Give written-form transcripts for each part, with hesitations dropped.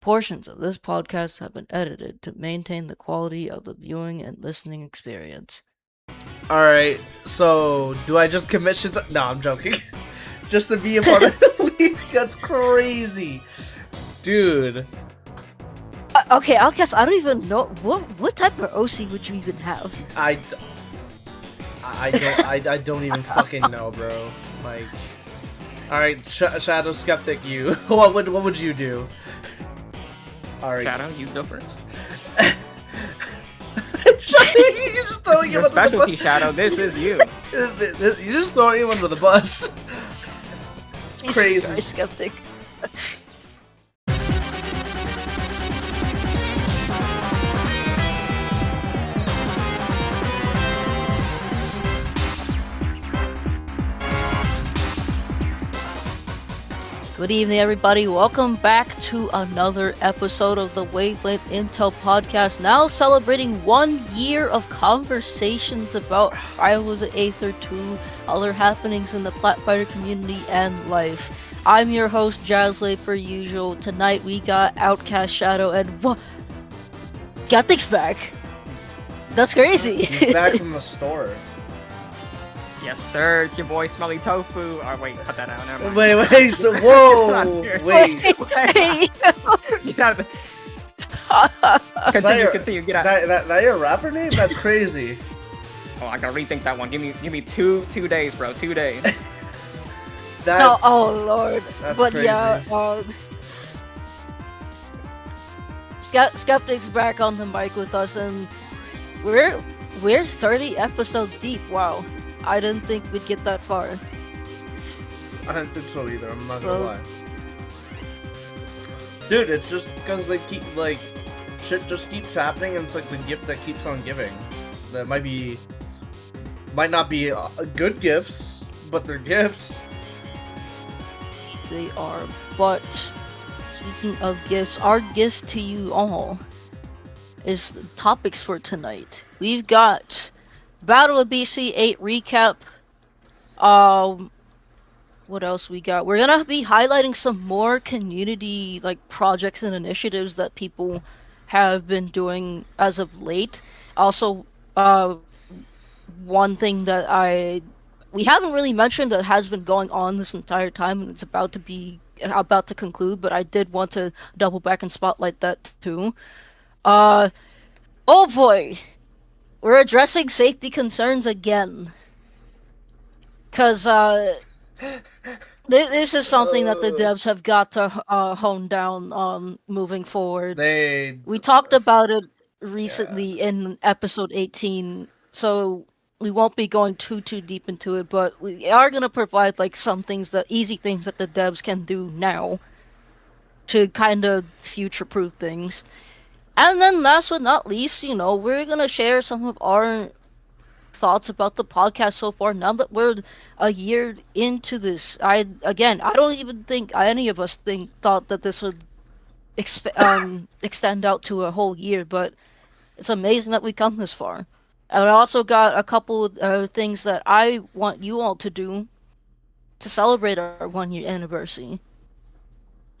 Portions of this podcast have been edited to maintain the quality of the viewing and listening experience. Alright, so do I just commission some? No, I'm joking. Just to be a part of the league? That's crazy. Dude. Okay, Outkast, I don't even know. What type of OC would you even have? I don't even fucking know, bro. Like, alright, Shadow Skeptic, you. What would you do? Alright. Shadow, you go first. You're just throwing him Your under the specialty, bus. Shadow. This is you. You're just throwing him under the bus. It's crazy. Christ, Skeptic. Good evening, everybody. Welcome back to another episode of the Wavlength INTL podcast. Now celebrating 1 year of conversations about Rivals at Aether 2, other happenings in the Flatfighter community, and life. I'm your host, Jazzway, per usual. Tonight we got Outkast, Shadow, and Skeptic's back. That's crazy. He's back from the store. Yes, sir. It's your boy, Smelly Tofu. Oh, wait, cut that out. Never mind. Wait, so, whoa, wait. Hey. Get out of the... Continue, get out. That your rapper name? That's crazy. Oh, I gotta rethink that one. Give me two days, bro. 2 days. No, oh lord. That's But crazy. yeah, Skeptic's back on the mic with us, and we're 30 episodes deep. Wow, I didn't think we'd get that far. I didn't think so either, I'm not So- gonna lie. Dude, it's just because they keep, like, shit just keeps happening, and it's like the gift that keeps on giving. That might not be good gifts, but they're gifts. They are. But speaking of gifts, our gift to you all is the topics for tonight. We've got Battle of BC 8 recap. What else we got? We're gonna be highlighting some more community projects and initiatives that people have been doing as of late. Also, one thing that we haven't really mentioned that has been going on this entire time, and it's about to conclude, but I did want to double back and spotlight that too. Oh boy, we're addressing safety concerns again, cause this is something that the devs have got to hone down on moving forward. We talked about it recently in episode 18, so we won't be going too deep into it, but we are going to provide some easy things that the devs can do now to kind of future-proof things. And then last but not least, we're going to share some of our thoughts about the podcast so far now that we're a year into this. I don't even think any of us thought that this would extend out to a whole year, but it's amazing that we come this far. And I also got a couple of things that I want you all to do to celebrate our 1 year anniversary.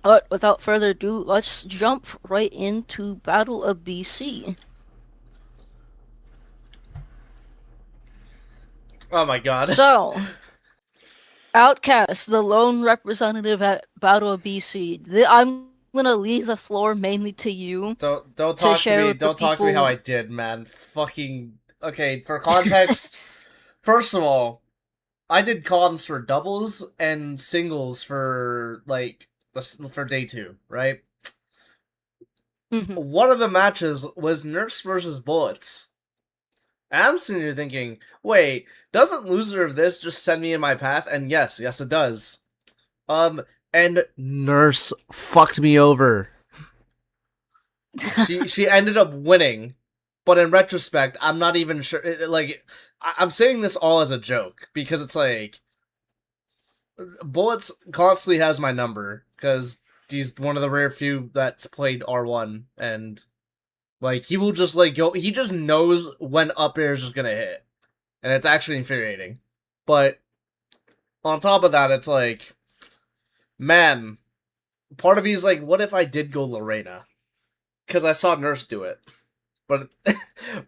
But without further ado, let's jump right into Battle of BC. Oh my god. So, Outkast, the lone representative at Battle of BC. I'm gonna leave the floor mainly to you. Don't talk to me. with the Don't talk to me how people. I did, man. Fucking okay. For context, first of all, I did comms for doubles and singles for for day 2, right? Mhm. One of the matches was Nurse versus Bullets. And I'm sitting here thinking, wait, doesn't loser of this just send me in my path? And yes, it does. And Nurse fucked me over. She ended up winning, but in retrospect, I'm not even sure. I'm saying this all as a joke because it's like Bullets constantly has my number because he's one of the rare few that's played R1, and he will just go. He just knows when up air is just gonna hit, and it's actually infuriating. But on top of that, it's man, part of me is like, what if I did go Lorena? Because I saw Nurse do it. But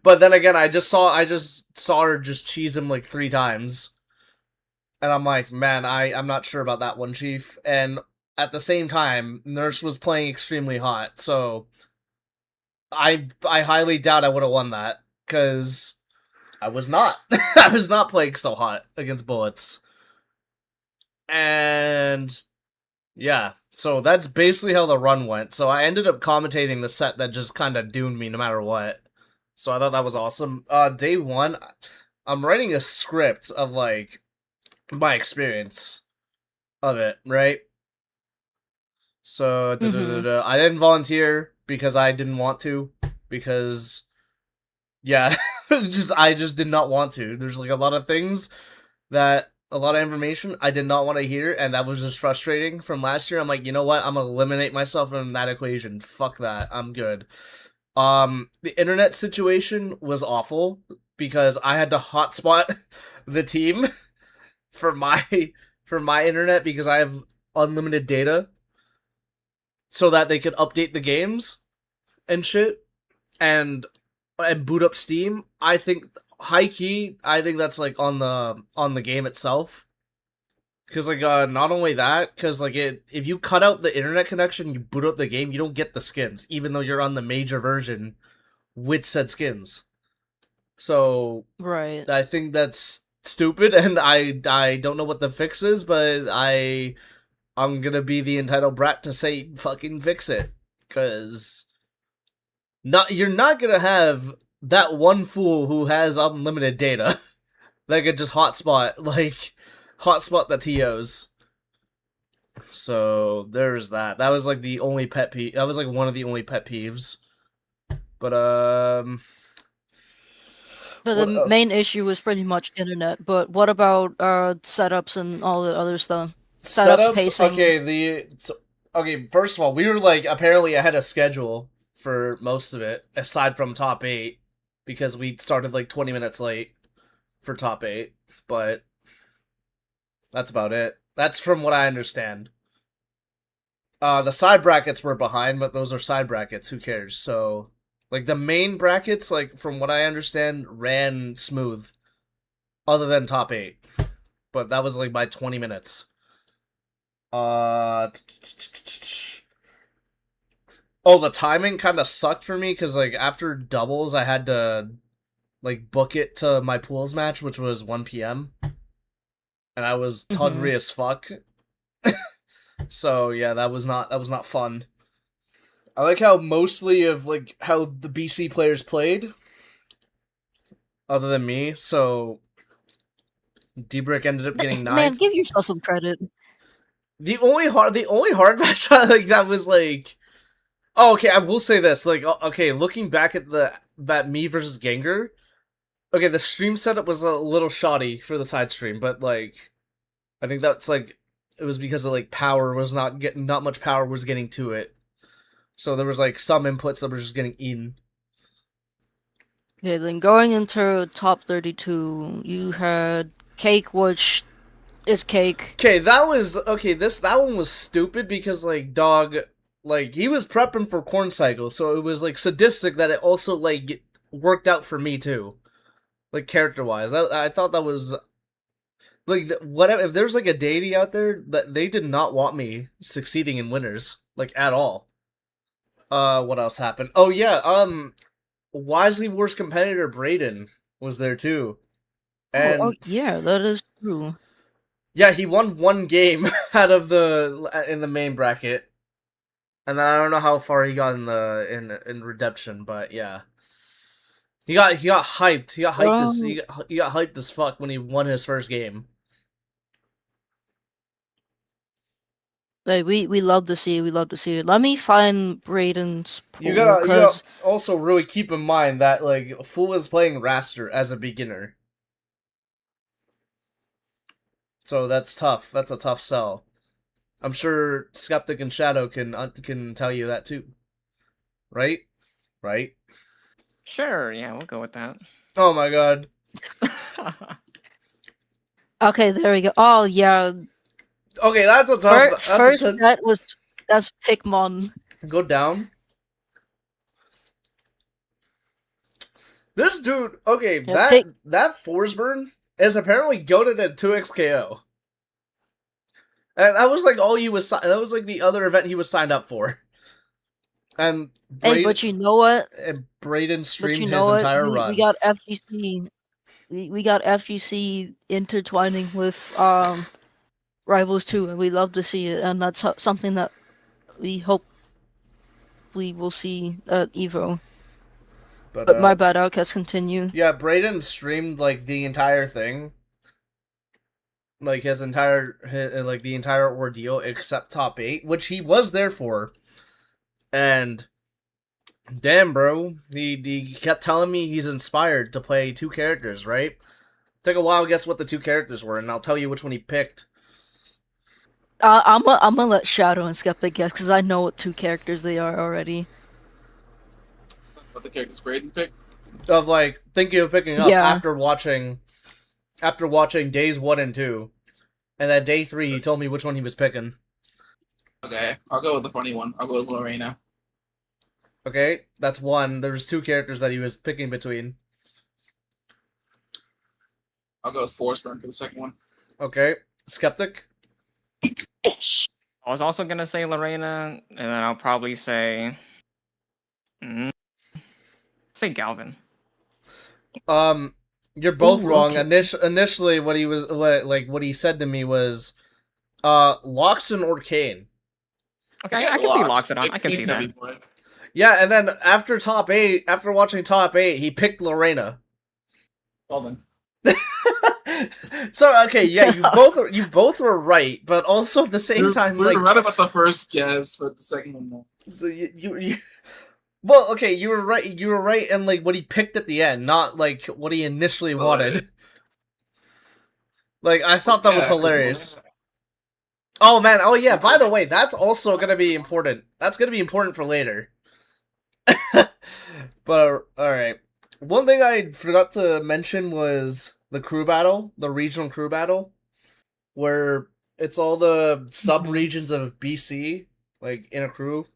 but then again, I just saw her just cheese him like 3 times. And I'm like, man, I'm not sure about that one, Chief. And at the same time, Nurse was playing extremely hot, so I highly doubt I would have won that, because I was not. I was not playing so hot against Bullets. And yeah, so that's basically how the run went. So I ended up commentating the set that just kind of doomed me no matter what. So I thought that was awesome. Day 1, I'm writing a script of like my experience of it, right? So I didn't volunteer because I didn't want to, because yeah, I just did not want to. There's like a lot of things a lot of information I did not want to hear, and that was just frustrating from last year. I'm like, you know what? I'm gonna eliminate myself from that equation. Fuck that. I'm good. The internet situation was awful because I had to hotspot the team for my internet because I have unlimited data so that they could update the games and shit and boot up Steam. I think high key, I think that's like on the game itself. Cause like not only that, cause like if you cut out the internet connection, you boot up the game, you don't get the skins, even though you're on the major version with said skins. So right, I think that's stupid, and I don't know what the fix is, but I'm gonna be the entitled brat to say fucking fix it, cause you're not gonna have that one fool who has unlimited data that could just hotspot the TOs. So there's that. That was like the only pet peeve. That was like one of the only pet peeves. But but the main issue was pretty much internet. But what about setups and all the other stuff? Setups, pacing. Okay, first of all, we were like apparently ahead of schedule for most of it, aside from top 8, because we started like 20 minutes late for top 8, but that's about it. That's from what I understand. The side brackets were behind, but those are side brackets. Who cares? So, like the main brackets, like from what I understand, ran smooth, other than top 8. But that was like by 20 minutes. Oh, the timing kind of sucked for me because like after doubles, I had to like book it to my pools match, which was 1 p.m. and I was tuggery as fuck. So yeah, that was not fun. I like how mostly of like how the BC players played, other than me. So D-Brick ended up getting 9th. Man, give yourself some credit. The only hard match like that was like, oh, okay. I will say this, like, okay, looking back at that me versus Gengar, okay, the stream setup was a little shoddy for the side stream, but like, I think that's like it was because of like power was not much power was getting to it, so there was like some inputs that were just getting eaten. Okay, then going into top 32, you had Cake, which is Cake. Okay, that one was stupid because like dog, like he was prepping for Corn Cycle, so it was like sadistic that it also like worked out for me too, like character wise. I thought that was like whatever. If there's like a deity out there that they did not want me succeeding in winners like at all. What else happened? Oh yeah, Wisely War's competitor Brayden was there too, and yeah, that is true. Yeah, he won 1 game out of in the main bracket, and then I don't know how far he got in redemption, but yeah, he got hyped. He got hyped as fuck when he won his first game. Like, we love to see it. We love to see it. Let me find Brayden's pool. You gotta also really keep in mind that like Fool is playing Raster as a beginner, so that's tough. That's a tough sell. I'm sure Skeptic and Shadow can tell you that too. Right? Right? Sure, yeah, we'll go with that. Oh my god. Okay, there we go. Oh yeah. Okay, that's a tough. First set was That's Pikmon. Go down. This dude, okay, Yeah, that Forsburn is apparently goated at 2xKO. And that was like all he was. That was like the other event he was signed up for. And Hey, but you know what? Braden streamed But you know his what? entire We run. got FGC. We got FGC intertwining with Rivals 2, and we love to see it, and that's something that we hope we will see at Evo. But my bad, Outkast, continue. Yeah, Braden streamed like the entire thing. Like his entire like the entire ordeal except top 8, which he was there for. And damn, bro, he kept telling me he's inspired to play 2 characters, right? Take a while to guess what the 2 characters were, and I'll tell you which one he picked. I'm gonna let Shadow and Skeptic guess, because I know what 2 characters they are already. What the characters Braden picked? Of like thinking of picking up after watching days 1 and 2. And then day 3 he told me which one he was picking. Okay, I'll go with the funny one. I'll go with Lorena. Okay, that's 1. There's 2 characters that he was picking between. I'll go with Forsburn for the second one. Okay, Skeptic. I was also gonna say Lorena, and then I'll probably say, say Galvin. You're both wrong. Okay. Initially, what he said to me was, Loxon or Kane. Okay, I can see Loxodon. I can see that. Boy. Yeah, and then after watching top 8, he picked Lorena. Well then. So okay, yeah, you both were right, but also at the same time, we were right about the first guess, but the second one, no. You well, okay, you were right. You were right, in like what he picked at the end, not like what he initially wanted. Like I thought that was hilarious. Oh man, oh yeah. By the way, that's also gonna be important. That's gonna be important for later. But all right, one thing I forgot to mention was the crew battle, the regional crew battle, where it's all the sub-regions of BC, like, in a crew.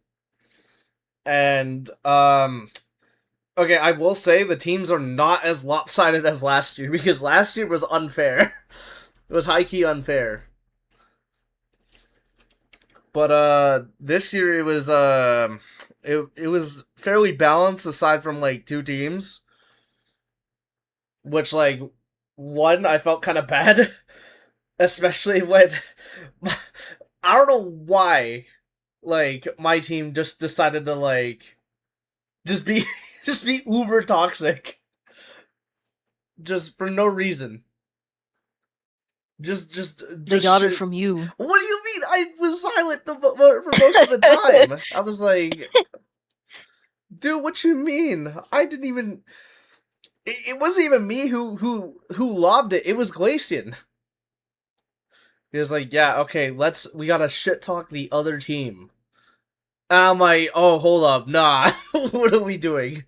And, okay, I will say the teams are not as lopsided as last year, because last year was unfair. It was high-key unfair. But, this year it was, it was fairly balanced aside from, like, 2 teams. Which, like, one, I felt kind of bad. Especially when... I don't know why, like, my team just decided to, like, just be uber toxic. Just for no reason. Just they got it from you. What do you mean? I was silent for most of the time. I was like, dude, what you mean? I didn't even... It wasn't even me who lobbed it. It was Glacian. He was like, yeah, okay, we gotta shit talk the other team. And I'm like, oh, hold up, nah, what are we doing?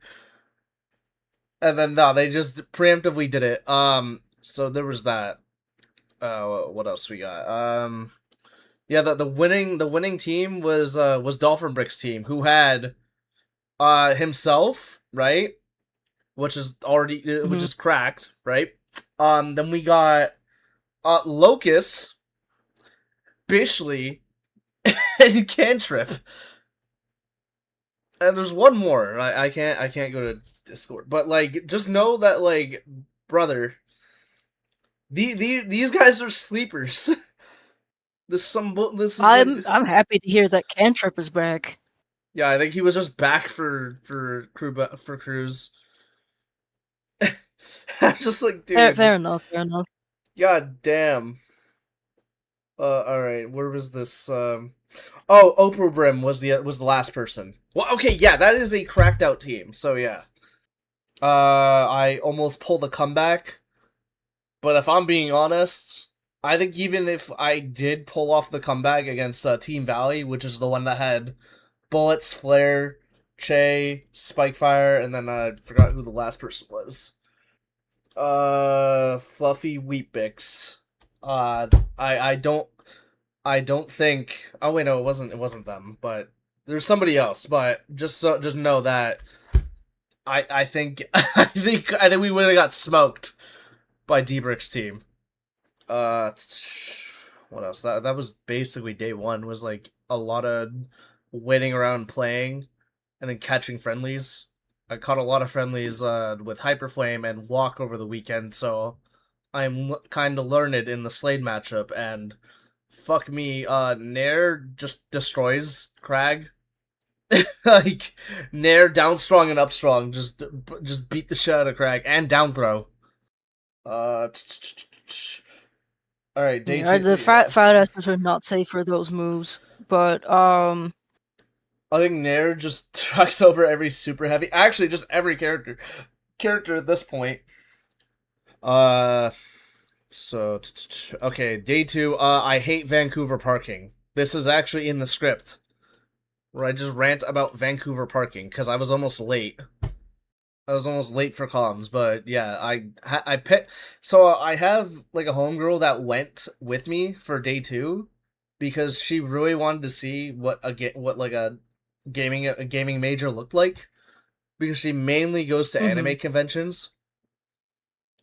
And then, no, they just preemptively did it. So there was that. What else we got? Yeah, the winning team was Dolphin Brick's team, who had, himself, right? Which is already, which is cracked, right? Then we got, Locust, Bishley, and Cantrip. And there's one more. I can't go to Discord, but like, just know that, like, brother, these guys are sleepers. I'm happy to hear that Cantrip is back. Yeah, I think he was just back for Cruise. I'm just like, dude. Fair enough. God damn. Alright, where was this, Oh, Oprah Brim was the last person. Well, okay, yeah, that is a cracked out team, so yeah. I almost pulled a comeback, but if I'm being honest, I think even if I did pull off the comeback against Team Valley, which is the one that had Bullets, Flare, Che, Spikefire, and then I forgot who the last person was. Fluffy Wheatbix. I don't... I don't think. Oh wait, no, it wasn't. It wasn't them. But there's somebody else. But just know that I think I think we would have got smoked by D-Brick's team. What else? That was basically day one. Was like a lot of waiting around playing, and then catching friendlies. I caught a lot of friendlies with Hyperflame and Walk over the weekend, so I'm kind of learned in the Slade matchup. And fuck me, Nair just destroys Crag. Like Nair down strong and up strong, just beat the shit out of Crag and down throw. All right, day two. The fat asses are not safe for those moves, but I think Nair just trucks over every super heavy. Actually, just every character at this point. So okay, day two. I hate Vancouver parking. This is actually in the script, where I just rant about Vancouver parking because I was almost late. I was almost late for comms, but yeah, I picked. So I have like a homegirl that went with me for day two because she really wanted to see what a gaming major looked like, because she mainly goes to anime conventions,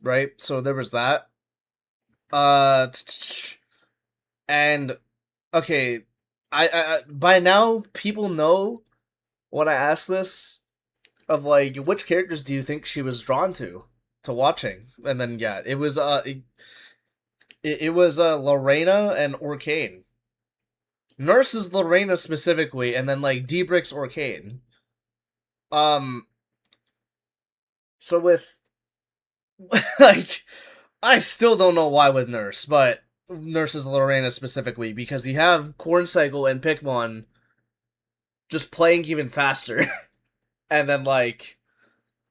right? So there was that. And okay, I by now people know when I asked this of like which characters do you think she was drawn to watching, and then yeah, it was it was Lorena and Orcane. Nurse is Lorena specifically, and then like D-Brick's Orcane. So with like, I still don't know why with Nurse, but Nurse is Lorena specifically because you have Corn Cycle and Pikmon just playing even faster, and then like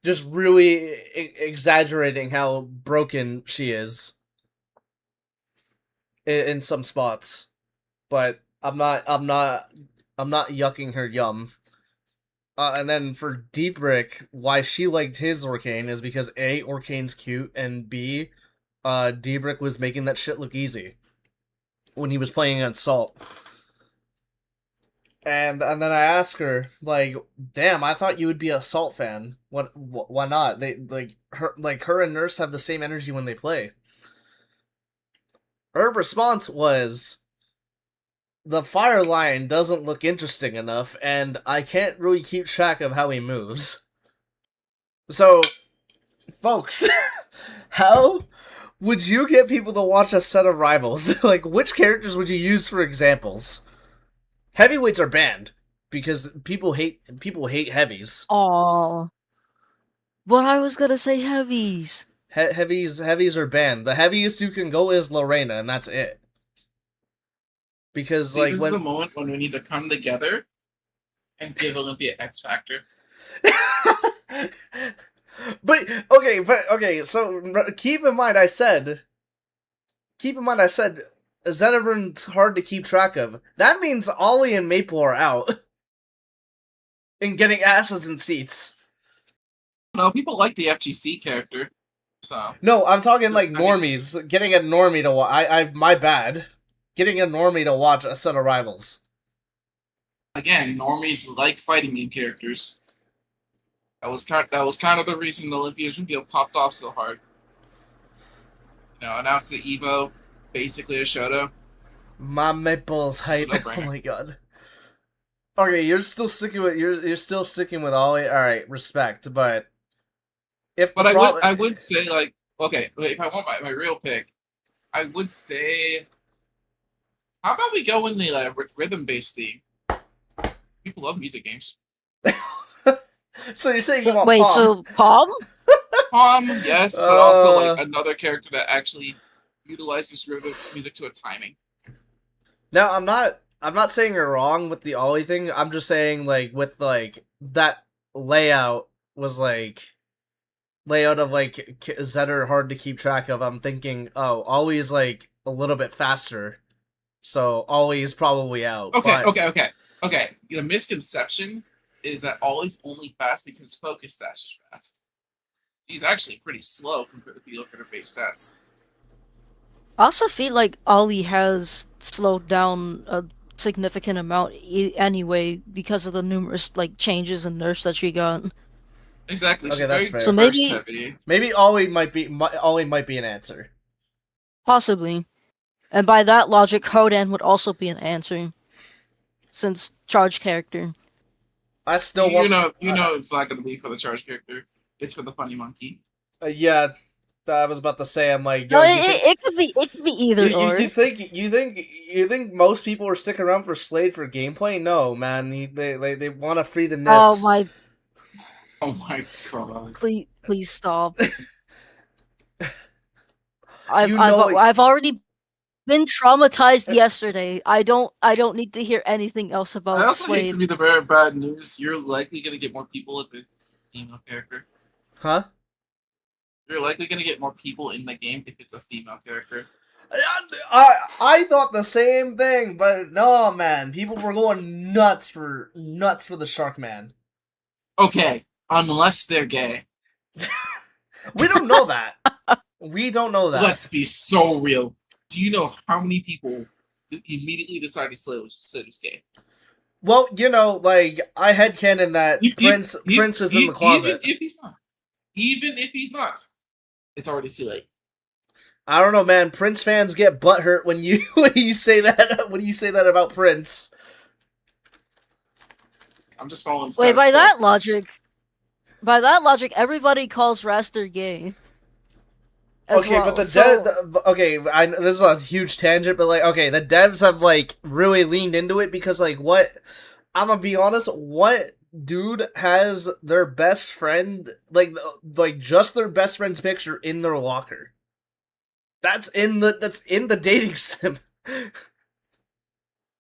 just really exaggerating how broken she is in some spots. But I'm not yucking her yum. And then for Deep Brick, why she liked his Orcane is because A, Orcane's cute, and B, Deep Brick was making that shit look easy when he was playing against Salt. And then I ask her, like, damn, I thought you would be a Salt fan. Why not? They her and Nurse have the same energy when they play. Her response was, the Fire Lion doesn't look interesting enough, and I can't really keep track of how he moves. So, folks, how would you get people to watch a set of Rivals? Like, which characters would you use for examples? Heavyweights are banned because people hate heavies. Oh, but I was gonna say heavies. Heavies are banned. The heaviest you can go is Lorena, and that's it. Because like this is the moment when we need to come together and give Olympia X Factor. but okay. So keep in mind, I said Xenover's hard to keep track of. That means Ollie and Maple are out and getting asses in seats. No, people like the FGC character. So no, I'm talking like normies. Getting a normie to watch. My bad. Getting a normie to watch a set of Rivals. Again, normies like fighting game characters. That was kind of the reason Olympia's reveal popped off so hard. You know, announced the Evo, basically a Shoto. My Maple's hype. Oh my god. Okay, you're still sticking with Ollie. All right, respect, but I would say like, okay, if I want my real pick, I would say, how about we go in the rhythm-based theme? People love music games. So you're saying you want Wait, Palm? so Palm? Palm, yes, but also like another character that actually utilizes rhythm music to a timing. Now, I'm not saying you're wrong with the Ollie thing. I'm just saying like with like that layout was like layout of like Zetter hard to keep track of. I'm thinking, oh, Ollie's like a little bit faster, so Ollie is probably out. Okay. The misconception is that Ollie's only fast because Focus Dash is fast. He's actually pretty slow compared to the look at her base stats. I also feel like Ollie has slowed down a significant amount anyway because of the numerous like changes and nerfs that she got. Exactly. Okay, She's that's very fair. So burst maybe heavy. Maybe Ollie might be an answer. possibly, and by that logic, Hodan would also be an answer since charge character. I still want. You know, it's not going to be for the charge character. It's for the funny monkey. Yeah, I was about to say. I'm like, No, yo, you think it could be either or. you think most people are sticking around for Slade for gameplay? No, man. They want to free the Oh nets. my! Oh my god! Please stop. You know, I've already been traumatized yesterday. I don't need to hear anything else I about also hate to Slade. be the very bad news. You're likely going to get more people at the female character. huh? You're likely going to get more people in the game if it's a female character. I thought the same thing, but no, man. People were going nuts for the Shark Man. Okay, unless they're gay. We don't know that. We don't know that. Let's be so real. Do you know how many people immediately decided Slade was gay? Well, you know, like I headcanon that Prince is in the closet. Even if he's not, it's already too late. I don't know, man. Prince fans get butthurt when you say that about Prince. I'm just following. Wait, by that logic, everybody calls Raster gay. Okay, well. but this is a huge tangent, but like, okay, the devs have like really leaned into it because like, what? I'm gonna be honest. What dude has their best friend like just their best friend's picture in their locker? That's in the dating sim.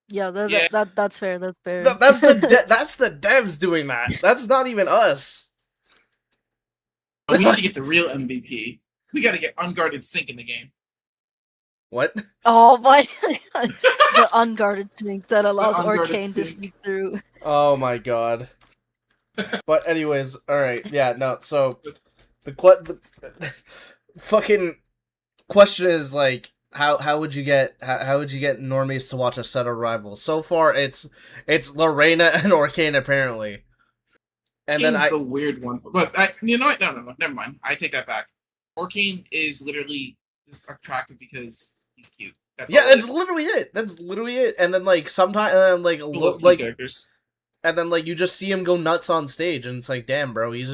Yeah, that's fair. That's fair. That's the devs doing that. That's not even us. We need to get the real MVP. We got to get unguarded sync in the game. What? Oh my! The unguarded sync that allows Arcane to sneak through. Oh my god. But anyways, all right, yeah, no. So the fucking question is like, how would you get normies to watch a set of rivals? So far, it's Lorena and Arcane apparently. And Orcane's then the weird one, but you know what? No, never mind. I take that back. Arcane is literally just attractive because he's cute. That's literally it. That's literally it. And then like sometimes, and then characters. And then like you just see him go nuts on stage, and it's like, damn, bro, he's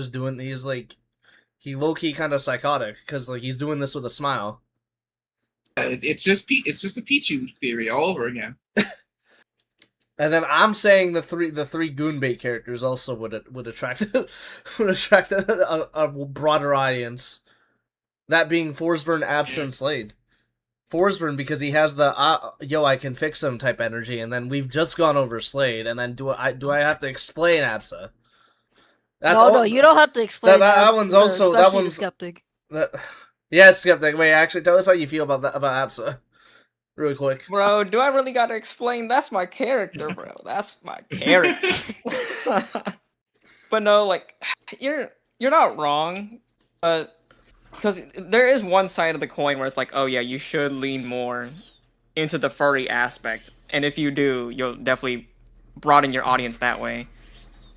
he low key kind of psychotic because like he's doing this with a smile. It's just the Pichu theory all over again. And then I'm saying the three Goonbait characters also would attract a broader audience. That being Forsburn, Absent, Slade. Forsburn because he has the I can fix him type energy, and then we've just gone over Slade, and then do I have to explain Absa? No, you don't have to explain that one's also that one's Skeptic. Yeah, Skeptic. Wait, actually, tell us how you feel about Absa. Really quick. Bro, do I really gotta explain? That's my character, bro. That's my character. But no, like, you're not wrong. But because there is one side of the coin where it's like, oh yeah, you should lean more into the furry aspect. And if you do, you'll definitely broaden your audience that way.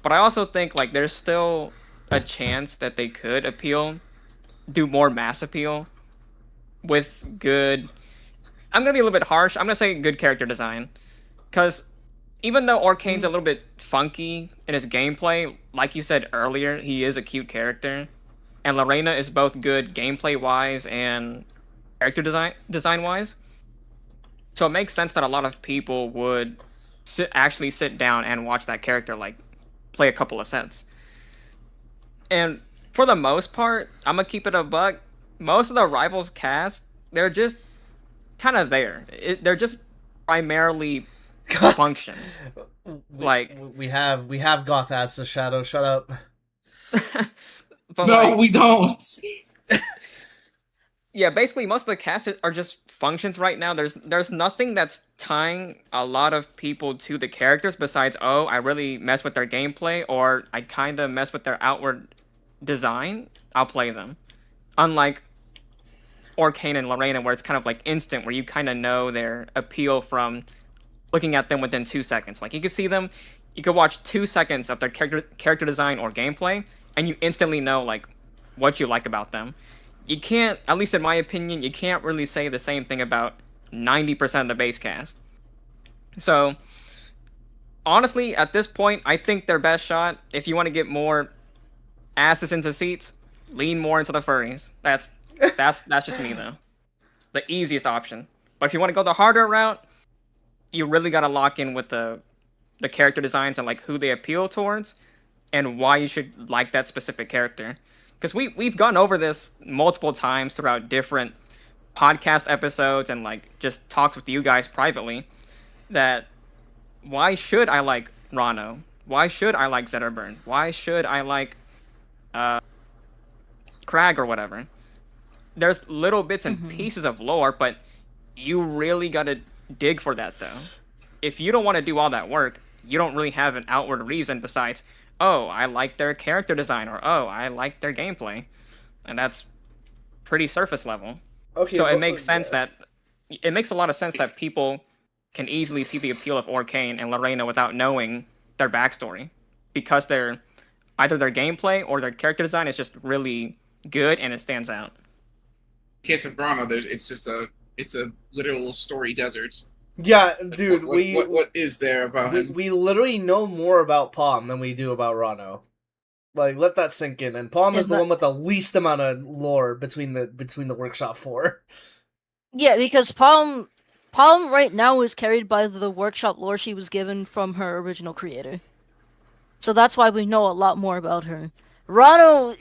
But I also think like there's still a chance that they could do more mass appeal with good... I'm going to be a little bit harsh. I'm going to say good character design. Because even though Arcane's a little bit funky in his gameplay, like you said earlier, he is a cute character. And Lorena is both good gameplay-wise and character design-wise. So it makes sense that a lot of people would actually sit down and watch that character, like, play a couple of sets. And for the most part, I'm going to keep it a buck. Most of the Rivals cast, they're just kind of there. They're just primarily functions. We have Goth Absa Shadow. Shut up. But no, we don't. Yeah, basically most of the cast are just functions right now. There's nothing that's tying a lot of people to the characters besides, oh, I really mess with their gameplay, or I kind of mess with their outward design. I'll play them. Unlike Orkane and Lorena, where it's kind of like instant, where you kind of know their appeal from looking at them within 2 seconds. Like you can see them, you could watch 2 seconds of their character design or gameplay, and you instantly know like what you like about them. You can't, at least in my opinion, you can't really say the same thing about 90% of the base cast. So honestly, at this point, I think their best shot, if you want to get more asses into seats, lean more into the furries. That's just me though. The easiest option. But if you want to go the harder route, you really gotta lock in with the character designs and like who they appeal towards and why you should like that specific character. Because we've gone over this multiple times throughout different podcast episodes and like just talks with you guys privately, that why should I like Rano? Why should I like Zetterburn? Why should I like Crag or whatever? There's little bits and pieces of lore, but you really gotta dig for that though. If you don't want to do all that work, you don't really have an outward reason besides, oh, I like their character design, or oh, I like their gameplay. And that's pretty surface level. Okay, so it makes sense that it makes a lot of sense that people can easily see the appeal of Orkane and Lorena without knowing their backstory, because they're either their gameplay or their character design is just really good and it stands out. In case of Brana, it's a literal story desert. Yeah, dude. What is there about him? We literally know more about Palm than we do about Rano. Like, let that sink in. And Palm is the one with the least amount of lore between the Workshop 4. Yeah, because Palm right now is carried by the Workshop lore she was given from her original creator. So that's why we know a lot more about her. Rano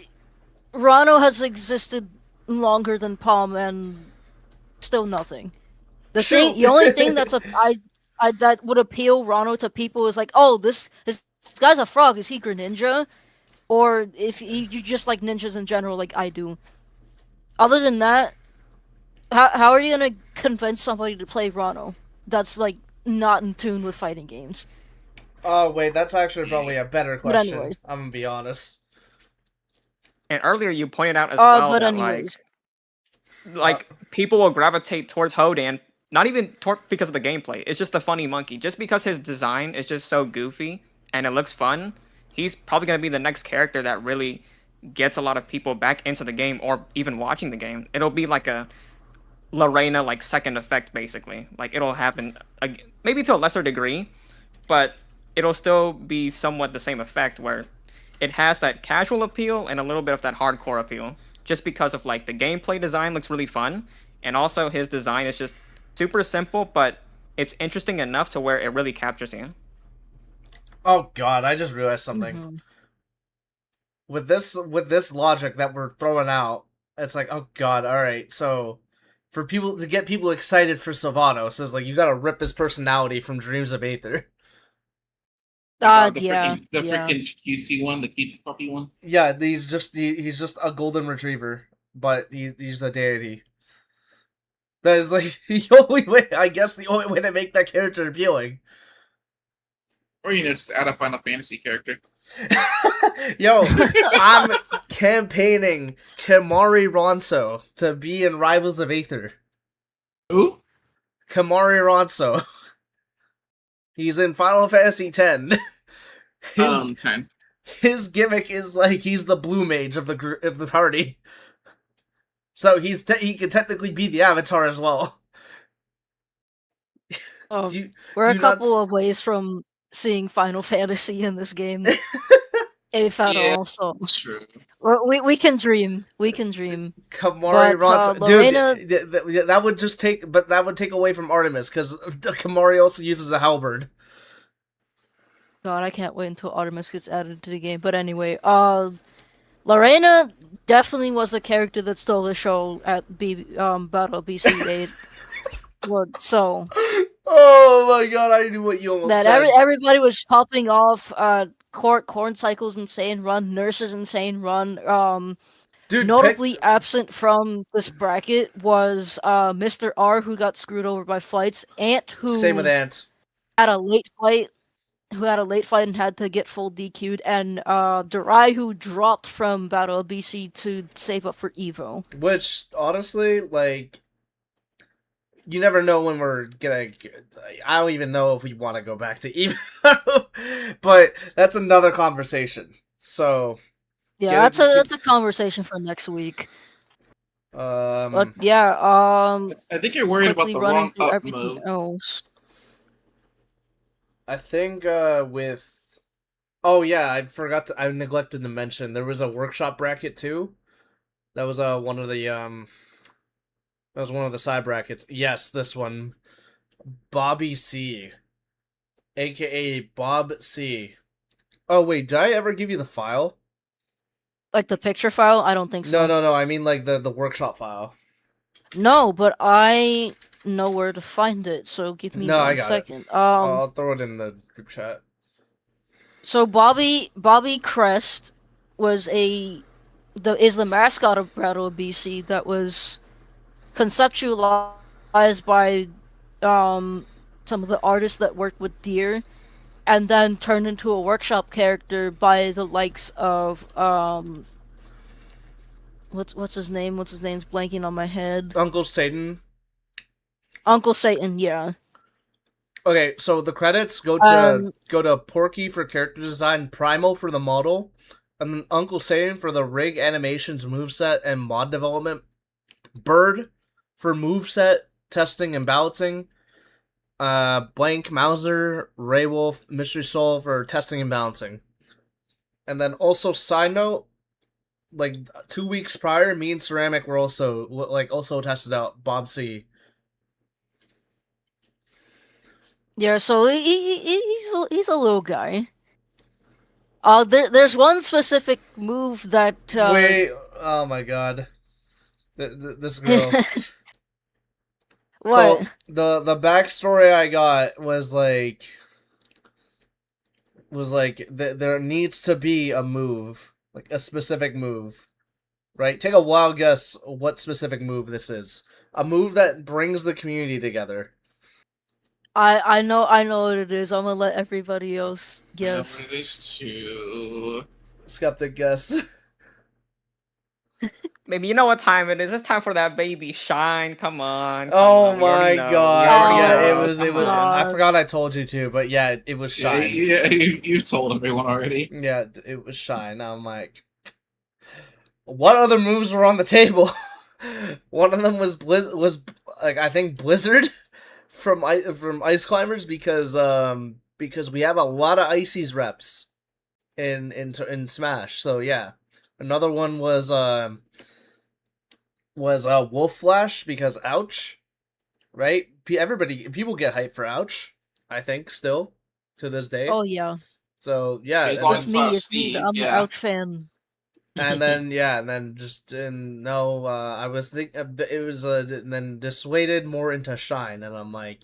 has existed longer than Palm and still nothing. The only thing that would appeal Rano to people is like, oh, this guy's a frog. Is he Greninja? Or if you just like ninjas in general, like I do. Other than that, how are you gonna convince somebody to play Rano that's like not in tune with fighting games? Oh wait, that's actually probably a better question. I'm gonna be honest. And earlier you pointed out as well that like people will gravitate towards Hodan. Not even because of the gameplay. It's just the funny monkey. Just because his design is just so goofy and it looks fun, he's probably going to be the next character that really gets a lot of people back into the game or even watching the game. It'll be like a Lorena like second effect, basically. Like it'll happen maybe to a lesser degree, but it'll still be somewhat the same effect where it has that casual appeal and a little bit of that hardcore appeal. Just because of like the gameplay design looks really fun, and also his design is just super simple, but it's interesting enough to where it really captures you. Oh god, I just realized something. With this logic that we're throwing out, it's like, oh god, alright, so for people to get people excited for Sylvanos, it's like you gotta rip his personality from Dreams of Aether. The freaking cutesy one, the cutesy puppy one. Yeah, he's just a golden retriever, but he's a deity. That is like the only way to make that character appealing. Or just add a Final Fantasy character. Yo, I'm campaigning Kamari Ronso to be in Rivals of Aether. Who? Kamari Ronso. He's in Final Fantasy X. 10. His gimmick is like he's the blue mage of the party. So he can technically be the Avatar as well. We're a couple of ways from seeing Final Fantasy in this game, if at all. So true. We can dream. We can dream. Kamari Ronso, Lorena... dude, that would take away from Artemis because Kamari also uses a halberd. God, I can't wait until Artemis gets added to the game. But anyway, Lorena definitely was the character that stole the show at Battle BC8. So. Oh my god, I knew what you almost said. Everybody was popping off Corn Cycle's Insane Run, Nurse's Insane Run. Dude, notably absent from this bracket was Mr. R, who got screwed over by flights. Ant, who same with Ant, had a late flight. who had a late fight and had to get full DQ'd, and Durai, who dropped from Battle of BC to save up for Evo. Which, honestly, like, you never know when we're gonna... I don't even know if we want to go back to Evo. But that's another conversation. So... Yeah, that's a conversation for next week. But yeah, I think you're worried about the wrong up move. Else. I think with... Oh yeah, I neglected to mention there was a workshop bracket too. That was one of the that was one of the side brackets. Yes, this one. Bobby C. AKA Bob C. Oh wait, did I ever give you the file? Like the picture file? I don't think so. No. I mean like the workshop file. No, but I know where to find it, so give me one second. I'll throw it in the group chat. So Bobby Crest is the mascot of Battle of BC that was conceptualized by some of the artists that worked with Deer, and then turned into a workshop character by the likes of what's his name? What's his name's blanking on my head. Uncle Satan. Uncle Satan, yeah. Okay, so the credits go to Porky for character design, Primal for the model, and then Uncle Satan for the rig animations, moveset, and mod development, Bird for moveset, testing, and balancing, Blank Mauser, Ray Wolf, Mystery Soul for testing and balancing. And then also, side note, like 2 weeks prior, me and Ceramic were also tested out Bob C. Yeah, so he's a little guy. There's one specific move that wait, oh my god, this girl. What? So the backstory I got was like there needs to be a move, like a specific move, right? Take a wild guess what specific move this is. A move that brings the community together. I know what it is. I'm gonna let everybody else guess. I know what it is too. Skeptic guess. Maybe you know what time it is. It's time for that baby shine. Come on. Oh my god. Yeah, it was. God. I forgot I told you to, but yeah, it was Shine. Yeah, you told everyone already. Yeah, it was Shine. I'm like, what other moves were on the table? One of them was like, I think Blizzard from Ice Climbers, because we have a lot of Icy's reps in Smash. So yeah, another one was Wolf Flash, because Ouch, right? People get hyped for Ouch, I think, still to this day. Oh yeah. So yeah, it's me. I'm an Ouch fan. And then I was thinking it was and then dissuaded more into Shine, and I'm like,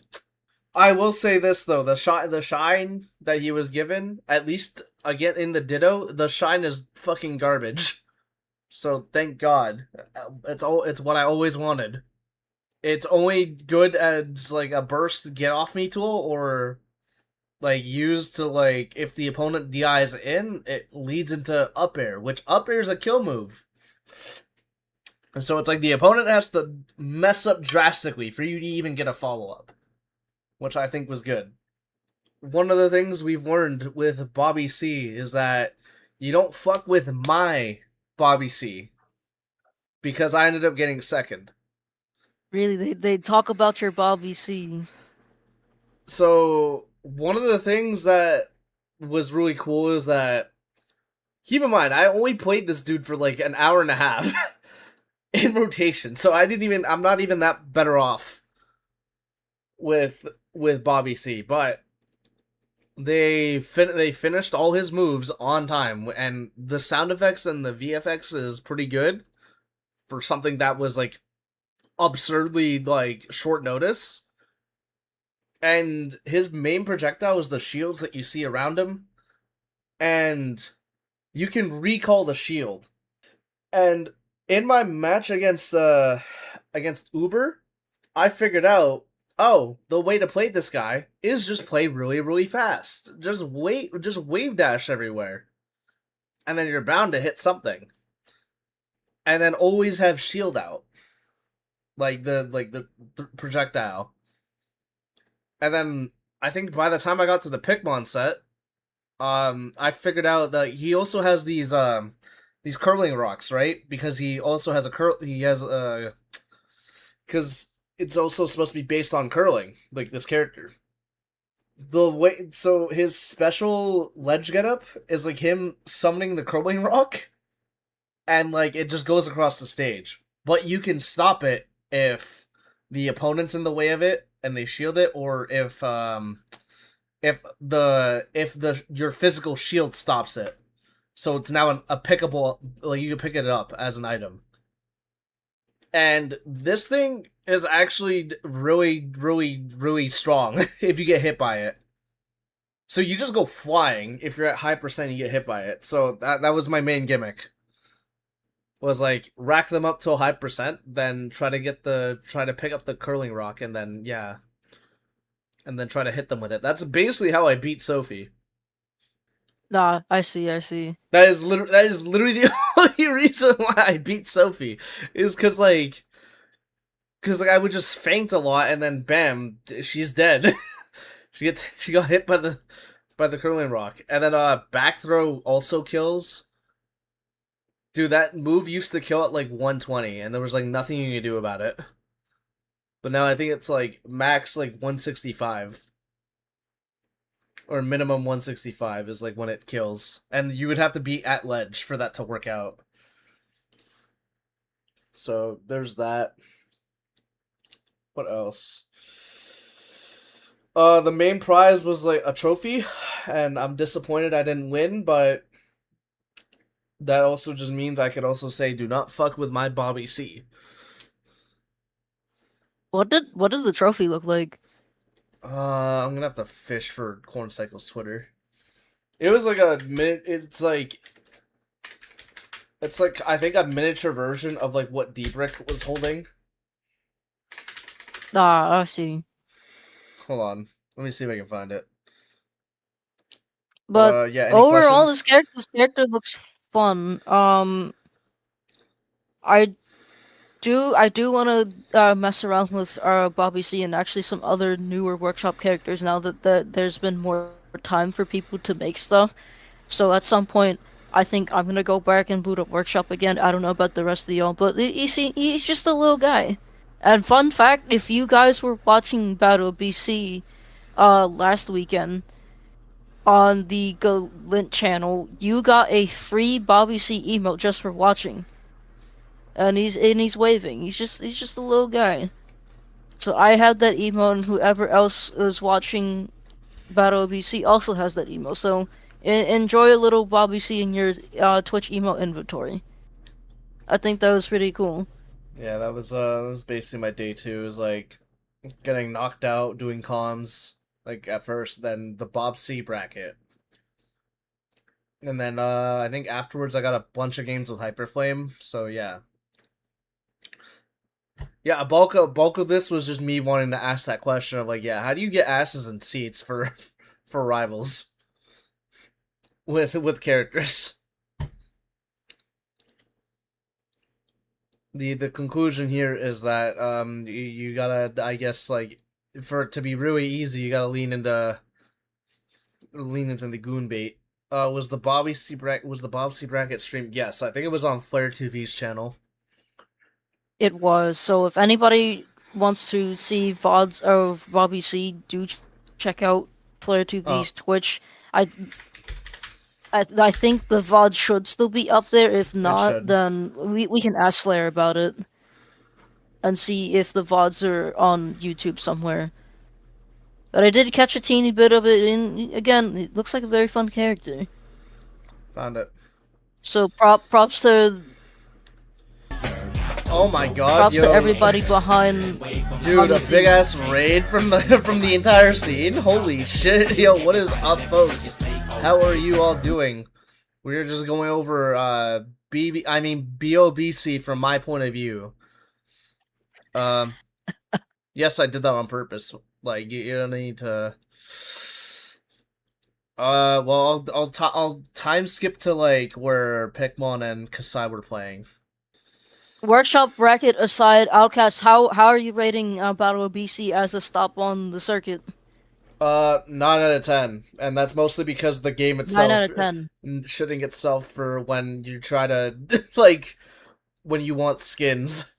I will say this though, the shine that he was given, at least again in the Ditto, the shine is fucking garbage. So thank God, it's what I always wanted. It's only good as like a burst get off me tool, or like used to like if the opponent DIs in, it leads into up air, which up air is a kill move. And so it's like the opponent has to mess up drastically for you to even get a follow up, which I think was good. One of the things we've learned with Bobby C is that you don't fuck with my Bobby C, because I ended up getting second. Really, they talk about your Bobby C. So one of the things that was really cool is that, keep in mind, I only played this dude for like an hour and a half in rotation, so I'm not even that better off with Bobby C, but they finished all his moves on time, and the sound effects and the VFX is pretty good for something that was like absurdly like short notice. And his main projectile is the shields that you see around him, and you can recall the shield. And in my match against Uber, I figured out oh, the way to play this guy is just play really, really fast. Just wave dash everywhere. And then you're bound to hit something. And then always have shield out. Like the projectile. And then I think by the time I got to the Pikmon set, I figured out that he also has these curling rocks, right? Because he also has because it's also supposed to be based on curling, like this character. So his special ledge getup is like him summoning the curling rock, and like it just goes across the stage. But you can stop it if the opponent's in the way of it and they shield it, or if your physical shield stops it. So it's now a pickable, like you can pick it up as an item. And this thing is actually really, really, really strong if you get hit by it. So you just go flying. If you're at high percent, you get hit by it. So that was my main gimmick. Was like rack them up to a high percent, then try to pick up the curling rock, and then and then try to hit them with it. That's basically how I beat Sophie. Nah, I see. That is literally the only reason why I beat Sophie is because I would just faint a lot, and then bam, she's dead. she got hit by the curling rock, and then back throw also kills. Dude, that move used to kill at like 120, and there was like nothing you could do about it. But now I think it's like max like 165. Or minimum 165 is like when it kills. And you would have to be at ledge for that to work out. So there's that. What else? The main prize was like a trophy, and I'm disappointed I didn't win, but that also just means I could also say, do not fuck with my Bobby C. What did the trophy look like? I'm gonna have to fish for Corn Cycle's Twitter. It was like it's like I think a miniature version of like what Deebrick was holding. Ah, I see. Hold on, let me see if I can find it. But yeah, overall, this character looks fun. I do want to mess around with Bobby C and actually some other newer workshop characters now that there's been more time for people to make stuff. So at some point, I think I'm gonna go back and boot up workshop again. I don't know about the rest of y'all, but he's just a little guy. And fun fact, if you guys were watching Battle BC last weekend on the Galint channel, you got a free Bobby C emote just for watching. And he's waving. He's just a little guy. So I have that emote, and whoever else is watching Battle BC also has that emote. So enjoy a little Bobby C in your Twitch emote inventory. I think that was pretty cool. Yeah, that was basically my day 2. It was like getting knocked out, doing comms like at first, then the Bob C bracket. And then I think afterwards I got a bunch of games with Hyperflame, so yeah. Yeah, a bulk of this was just me wanting to ask that question of like, yeah, how do you get asses and seats for rivals with characters? The conclusion here is that you gotta, I guess, like, for it to be really easy, you gotta lean into the goon bait. Was the Bob C bracket streamed? Yes, I think it was on Flare TV's channel. It was. So if anybody wants to see VODs of Bobby C, do check out Flare TV's Twitch. I think the VOD should still be up there. If not, then we can ask Flare about it and see if the VODs are on YouTube somewhere. But I did catch a teeny bit of it, and again, it looks like a very fun character. Found it. So props to. Oh my god! Props to everybody behind. Dude, a big ass raid from the entire scene. Holy shit! Yo, what is up, folks? How are you all doing? We're just going over BOBC from my point of view. Yes, I did that on purpose. Like, you don't need to. Well, I'll time skip to like where Pikmon and Kasai were playing. Workshop bracket aside, Outkast, how are you rating Battle of BC as a stop on the circuit? 9 out of 10, and that's mostly because the game 9 itself out of 10. shitting itself for when you try to like when you want skins.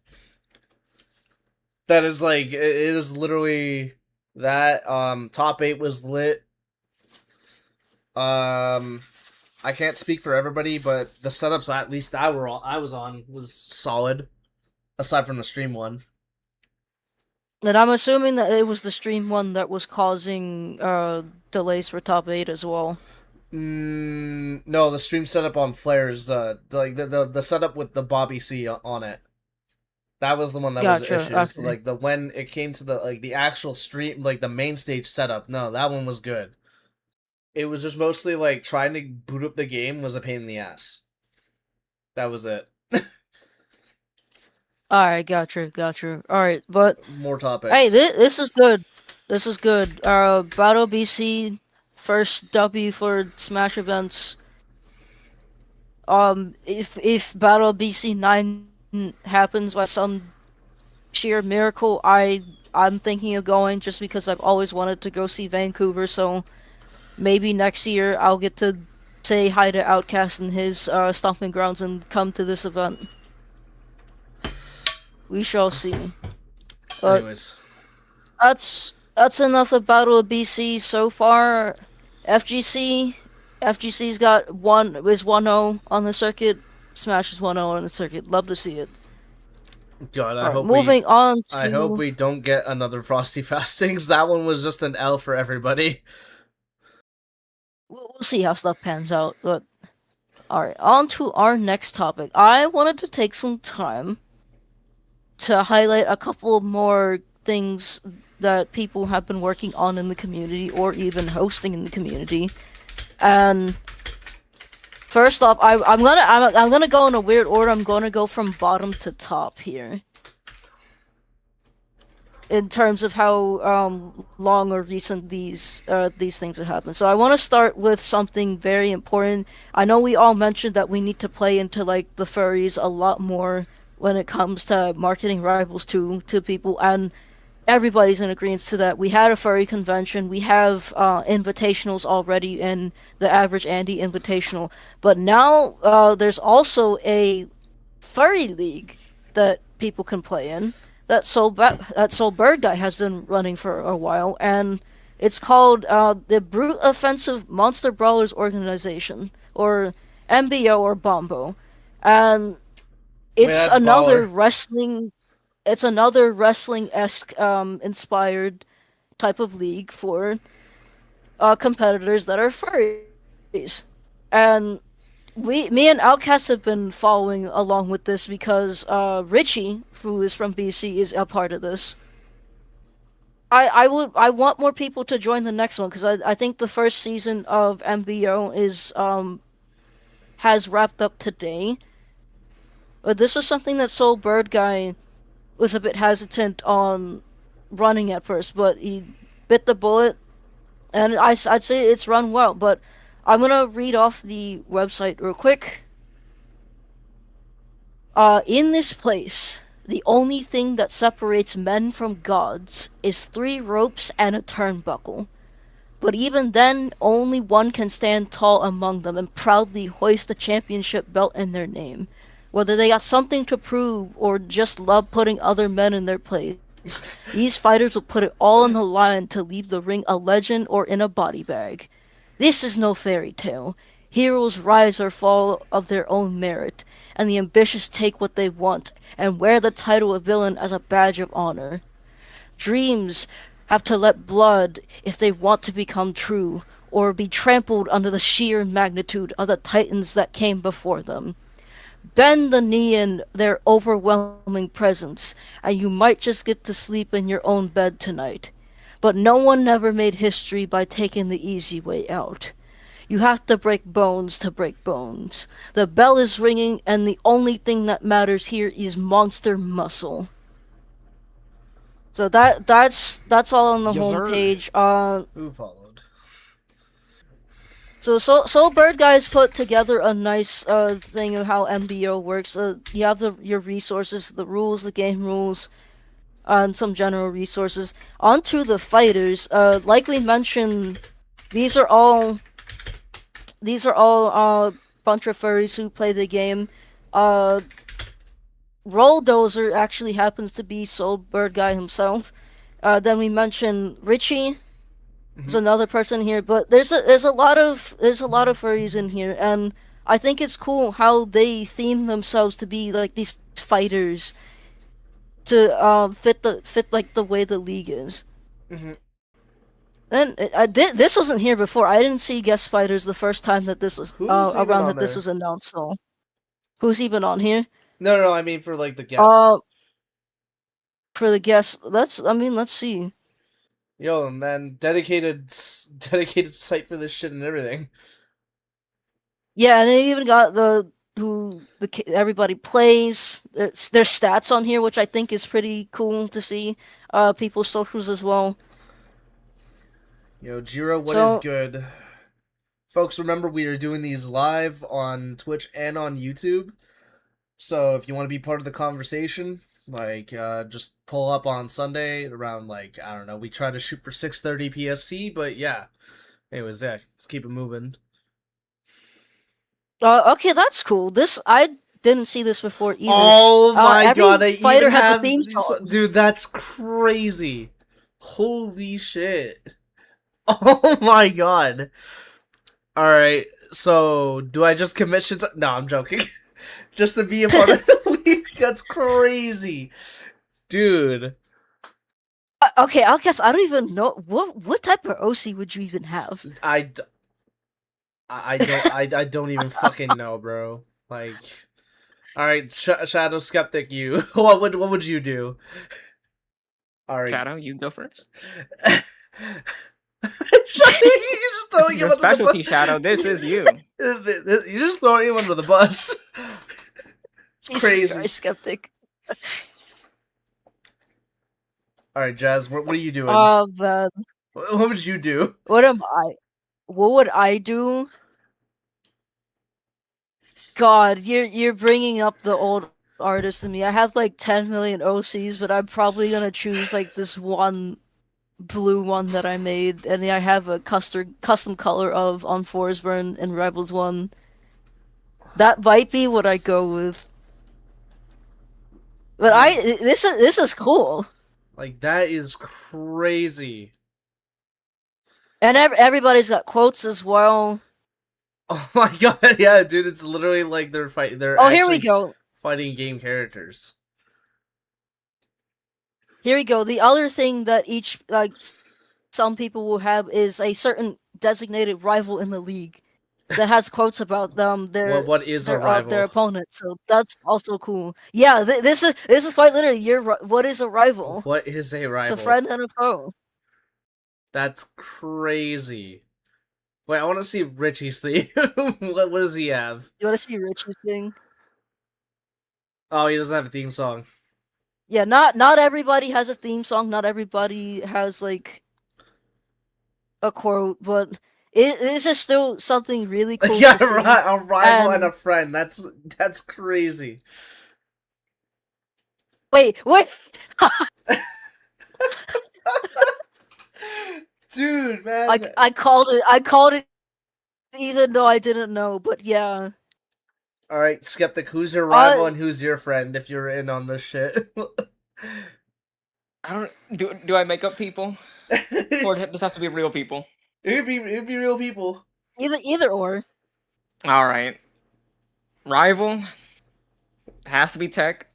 That is like it is literally that. Top 8 was lit. I can't speak for everybody, but the setups at least I was on was solid, aside from the stream one. And I'm assuming that it was the stream one that was causing delays for top 8 as well. No, the stream setup on Flares, like the setup with the Bobby C on it. That was the one that was issues. Okay. Like when it came to the actual stream, like the main stage setup. No, that one was good. It was just mostly like trying to boot up the game was a pain in the ass. That was it. Alright, gotcha. Alright, but more topics. Hey, this is good. This is good. Battle BC, first W for Smash events. If Battle BC 9 happens by some sheer miracle, I'm thinking of going just because I've always wanted to go see Vancouver. So maybe next year I'll get to say hi to Outkast and his stomping grounds and come to this event. We shall see. But anyways, that's enough of Battle of BC so far. FGC's got 1-0 on the circuit. Smash is 1-0 on the circuit. Love to see it. God, I hope moving on to... I hope we don't get another Frosty Fastings. That one was just an L for everybody. We'll see how stuff pans out, but... Alright, on to our next topic. I wanted to take some time to highlight a couple more things that people have been working on in the community or even hosting in the community. And first off, I'm gonna go in a weird order. I'm gonna go from bottom to top here, in terms of how long or recent these things have happened. So I want to start with something very important. I know we all mentioned that we need to play into like the furries a lot more when it comes to marketing rivals to people, and everybody's in agreement to that. We had a furry convention. We have invitationals already in the Average Andy Invitational. But now there's also a furry league that people can play in that Soul Bird Guy has been running for a while. And it's called the Brute Offensive Monster Brawlers Organization, or MBO or Bombo. And it's another wrestling... It's another wrestling-esque inspired type of league for competitors that are furries. And me and Outkast have been following along with this because Richie, who is from BC, is a part of this. I want more people to join the next one because I think the first season of MBO is has wrapped up today. But this is something that Soul Bird Guy was a bit hesitant on running at first, but he bit the bullet, and I'd say it's run well. But I'm gonna read off the website real quick. In this place, the only thing that separates men from gods is 3 ropes and a turnbuckle. But even then, only one can stand tall among them and proudly hoist the championship belt in their name. Whether they got something to prove or just love putting other men in their place, these fighters will put it all on the line to leave the ring a legend or in a body bag. This is no fairy tale. Heroes rise or fall of their own merit, and the ambitious take what they want and wear the title of villain as a badge of honor. Dreams have to let blood if they want to become true, or be trampled under the sheer magnitude of the titans that came before them. Bend the knee in their overwhelming presence, and you might just get to sleep in your own bed tonight. But no one ever made history by taking the easy way out. You have to break bones to break bones. The bell is ringing, and the only thing that matters here is monster muscle. So that's all on the Yes, sir. homepage. Who followed? So Bird Guys put together a nice thing of how MBO works. You have your resources, the rules, the game rules, and some general resources. Onto the fighters. Like we mentioned, these are all bunch of furries who play the game. Rolldozer actually happens to be Soul Bird Guy himself. Then we mentioned Richie. There's another person here, but there's a lot of furries in here, and I think it's cool how they theme themselves to be like these fighters to fit like the way the league is. Mm-hmm. And this wasn't here before. I didn't see guest fighters the first time that this was around that this was announced. So who's even on here? No, I mean for like the guests. For the guests, let's see. Yo, man, dedicated site for this shit and everything. Yeah, and they even got everybody plays. Their stats on here, which I think is pretty cool to see. People's socials as well. Yo, Jiro, what is good? Folks, remember we are doing these live on Twitch and on YouTube. So if you want to be part of the conversation, like just pull up on Sunday around like, I don't know, we try to shoot for 6:30 PST, but yeah. Anyways, yeah, let's keep it moving. Okay, that's cool. I didn't see this before either. Oh my god, every fighter has a theme song. Dude, that's crazy. Holy shit. Oh my god. Alright, so do I just commission no, I'm joking. Just to be a part of the league? That's crazy. Dude. Okay, Outkast, I don't even know what type of OC would you even have? I don't even fucking know, bro. Like, all right, Shadow Skeptic, you. What would you do? All right, Shadow, you go first. You're just throwing him your specialty, Shadow. This is you. You're just throwing him under the bus. It's crazy. Skeptic. All right, Jazz, what are you doing? Man. What would you do? What would I do? God, you're bringing up the old artist in me. I have like 10 million OCs, but I'm probably gonna choose like this one blue one that I made, and I have a custom color of on Forsburn and Rebels 1. That might be what I go with. But this is cool. Like, that is crazy. And everybody's got quotes as well. Oh my god, yeah, dude, it's literally like they're fighting. Here we go. Fighting game characters. Here we go. The other thing that each some people will have is a certain designated rival in the league that has quotes about them. What is a rival? Their opponent. So that's also cool. Yeah, this is quite literally what is a rival? What is a rival? It's a friend and a foe. That's crazy. Wait, I want to see Richie's theme. What does he have? You want to see Richie's thing? Oh, he doesn't have a theme song. Yeah, not everybody has a theme song. Not everybody has like a quote, but it is just still something really cool. Yeah, to see. A rival and a friend. That's crazy. Wait. Dude, man. I called it even though I didn't know, but yeah. Alright, Skeptic, who's your rival and who's your friend if you're in on this shit? I don't do I make up people? Or does it have to be real people? It'd be real people. Either or. Alright. Rival has to be Tech.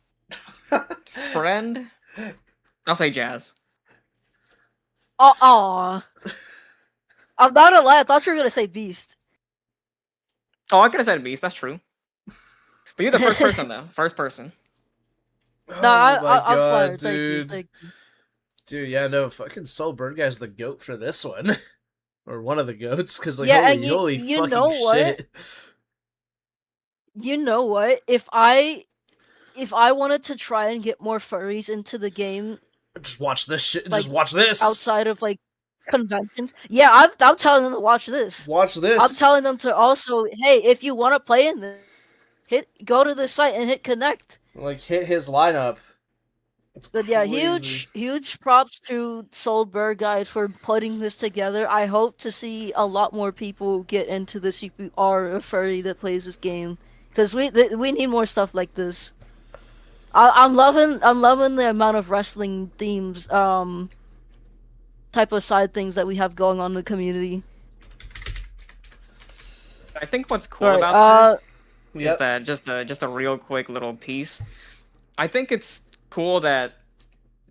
Friend? I'll say Jazz. I'm not gonna lie, I thought you were gonna say Beast. Oh, I could have said Beast, that's true. But you're the first person, though. First person. No, I'm flattered. Dude. Thank you. Dude, yeah, no, fucking Soul Bird Guy's the goat for this one. Or one of the goats, because, like, yeah, holy you fucking know what? shit. You know what? If I wanted to try and get more furries into the game, just watch this shit. Like, just watch this. Outside of like conventions. Yeah, I'm telling them to watch this. Watch this. I'm telling them to also, hey, if you want to play in this, go to the site and hit connect. Like, hit his lineup. It's But crazy. yeah, huge props to Soulberg guys for putting this together. I hope to see a lot more people get into this if you are a furry that plays this game, because we need more stuff like this. I'm loving the amount of wrestling themes, type of side things that we have going on in the community. I think what's cool about this Yep. is that just a real quick little piece. I think it's cool that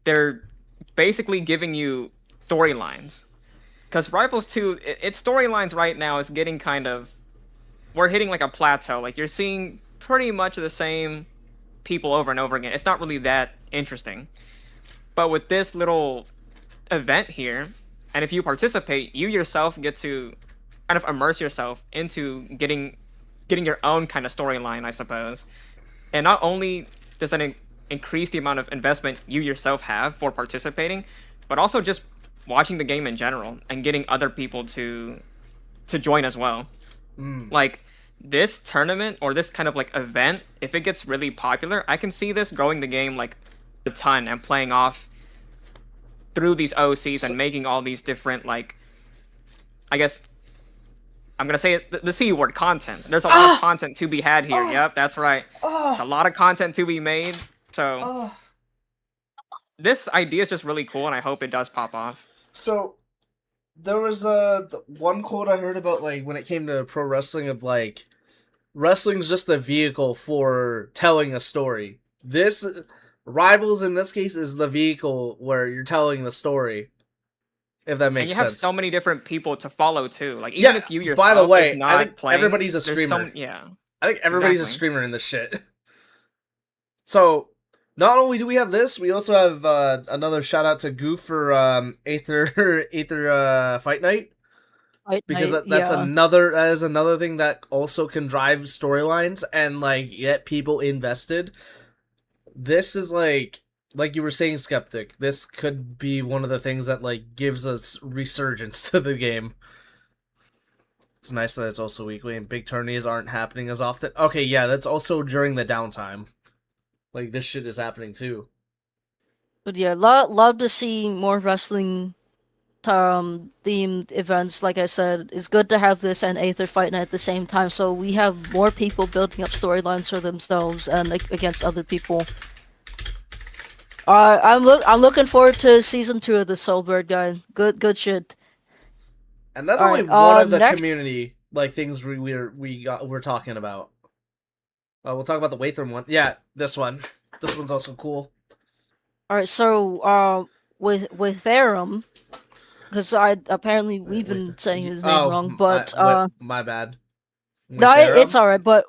they're basically giving you storylines, because Rivals 2, its storylines right now is getting kind of, we're hitting like a plateau. Like, you're seeing pretty much the same people over and over again. It's not really that interesting. But with this little event here, and if you participate, you yourself get to kind of immerse yourself into getting your own kind of storyline, I suppose. And not only does that increase the amount of investment you yourself have for participating, but also just watching the game in general and getting other people to join as well. Like, this tournament or this kind of like event, if it gets really popular, I can see this growing the game like a ton and playing off through these OCs and making all these different, like, I guess I'm gonna say it, the C word, content. There's a lot of content to be had here. Yep, that's right. There's a lot of content to be made. So this idea is just really cool, and I hope it does pop off. So there was one quote I heard about, like, when it came to pro wrestling, of like, wrestling's just the vehicle for telling a story. This Rivals in this case is the vehicle where you're telling the story. If that makes sense. And you have so many different people to follow too. Like, even if you yourself by the way, is not I think playing, everybody's a streamer. I think everybody's a streamer in this shit. So, not only do we have this, we also have another shout out to Goof for Aether Fight Night. Because that is another thing that also can drive storylines and like get people invested. This is like you were saying, Skeptic, this could be one of the things that like gives us resurgence to the game. It's nice that it's also weekly and big tourneys aren't happening as often. Okay, yeah, that's also during the downtime. Like, this shit is happening too. But yeah, love to see more wrestling themed events. Like I said, it's good to have this and Aether Fight Night at the same time, so we have more people building up storylines for themselves and against other people. I'm looking forward to season 2 of the Soulbird guy. Good shit. And that's only one of the community like things we're talking about. We'll talk about the Wavlength one. Yeah, this one. This one's also cool. All right, so with Aram, because we've been saying his name wrong, but my bad. No, it's all right. But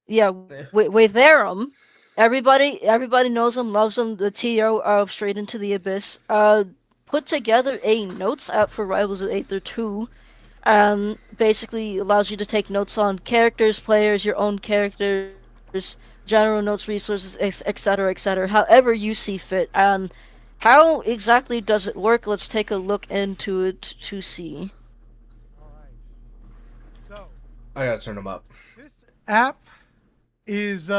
yeah, with Aram. Everybody knows him, loves him. The TO of Straight Into the Abyss put together a notes app for Rivals of Aether 2, and basically allows you to take notes on characters, players, your own characters, general notes, resources, etc., however you see fit. And how exactly does it work? Let's take a look into it to see. Alright. So, I gotta turn them up. This app is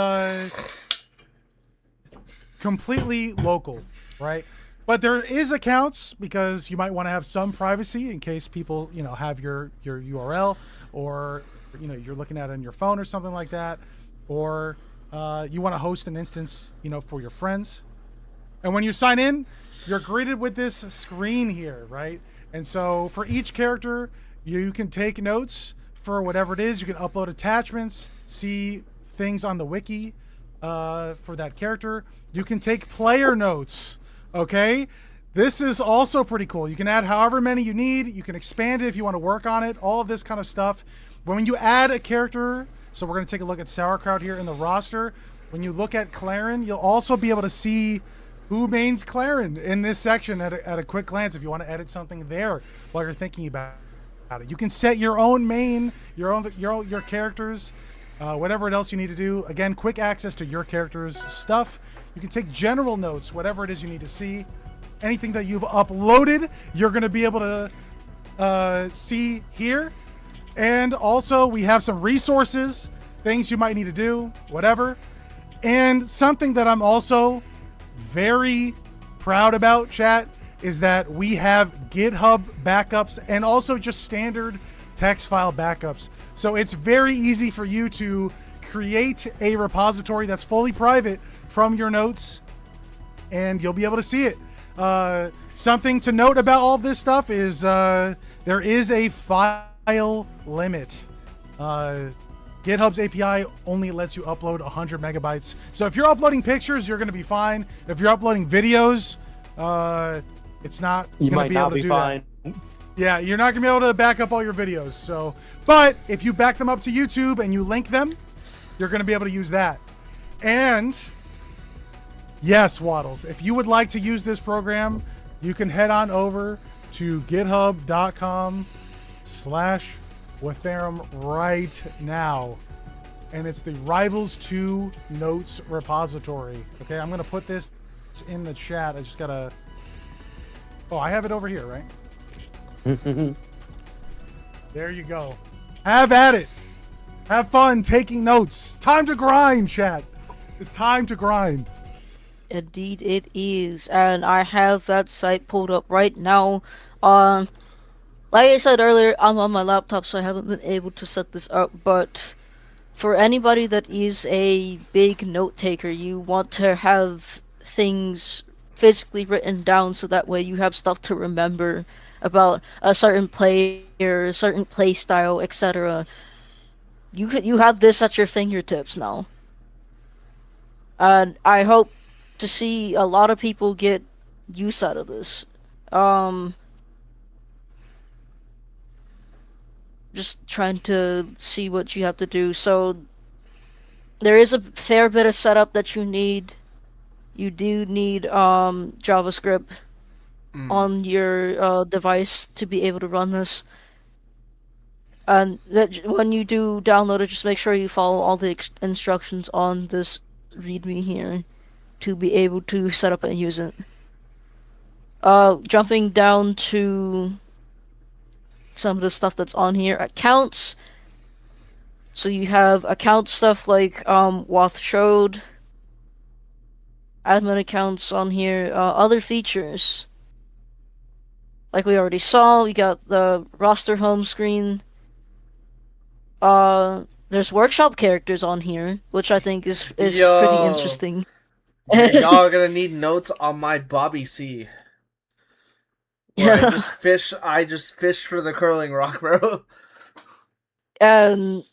completely local, right? But there is accounts, because you might want to have some privacy in case people, have your URL, or you're looking at it on your phone or something like that, or you want to host an instance, for your friends. And when you sign in, you're greeted with this screen here, right? And so for each character, you can take notes for whatever it is. You can upload attachments, see things on the wiki for that character. You can take player notes, okay? This is also pretty cool. You can add however many you need. You can expand it if you want to work on it, all of this kind of stuff. But when you add a character, so we're going to take a look at Sauerkraut here in the roster. When you look at Claren, you'll also be able to see who mains Claren in this section at a quick glance if you want to edit something there while you're thinking about it. You can set your own main, your characters, whatever else you need to do. Again, quick access to your character's stuff. You can take general notes, whatever it is you need to see. anything that you've uploaded, you're going to be able to see here. And also, we have some resources, things you might need to do, whatever. And something that I'm also very proud about, chat, is that we have GitHub backups and also just standard text file backups. So it's very easy for you to create a repository that's fully private from your notes, and you'll be able to see it. Something to note about all of this stuff is there is a file limit. GitHub's API only lets you upload 100 megabytes. So if you're uploading pictures, you're going to be fine. If you're uploading videos, it's not going to be able to do that. Yeah, you're not going to be able to back up all your videos. So, but if you back them up to YouTube and you link them, you're going to be able to use that. And yes, Waddles, if you would like to use this program, you can head on over to github.com/Watherum right now. And it's the Rivals 2 notes repository. Okay, I'm going to put this in the chat. I just got to... Oh, I have it over here, right? There you go. Have at it. Have fun taking notes. Time to grind, chat. It's time to grind. Indeed it is, and I have that site pulled up right now. Like I said earlier, I'm on my laptop, so I haven't been able to set this up, but for anybody that is a big note taker, you want to have things physically written down so that way you have stuff to remember about a certain player, a certain play style, etc. You have this at your fingertips now. And I hope to see a lot of people get use out of this. Just trying to see what you have to do. So there is a fair bit of setup that you need. You do need JavaScript on your device to be able to run this. And when you do download it, just make sure you follow all the instructions on this README here to be able to set up and use it. Jumping down to some of the stuff that's on here, accounts. So you have account stuff like Wath showed, admin accounts on here, other features. Like we already saw, we got the roster home screen. There's workshop characters on here, which I think is pretty interesting. Y'all are gonna need notes on my Bobby C. Where I just fish for the curling rock, bro. And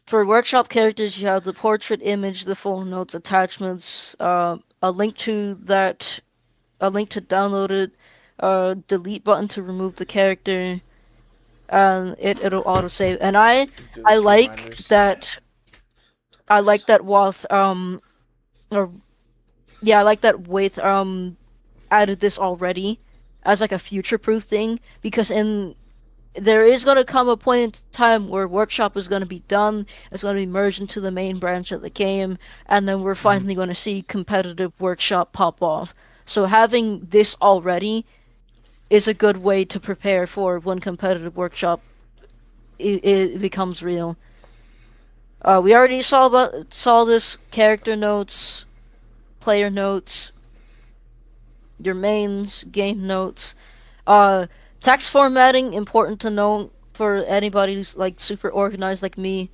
for workshop characters, you have the portrait image, the full notes, attachments, a link to download it, delete button to remove the character, and it'll autosave. And I like that. I like that Wath I like that Wath added this already as like a future-proof thing, because there is going to come a point in time where Workshop is going to be done, it's going to be merged into the main branch of the game, and then we're finally going to see competitive Workshop pop off. So having this already is a good way to prepare for when competitive Workshop it becomes real. We already saw this character notes, player notes, your mains, game notes. Text formatting, important to know for anybody who's like super organized like me.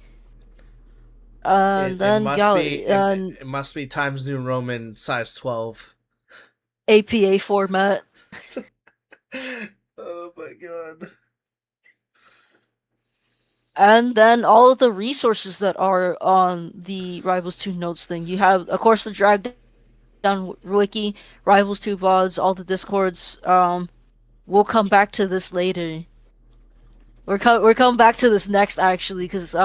It must be Times New Roman size 12. APA format. Oh my god. And then all of the resources that are on the Rivals 2 notes thing. You have, of course, the drag down wiki, Rivals 2 VODs, all the discords. We'll come back to this later. We're coming back to this next, actually, because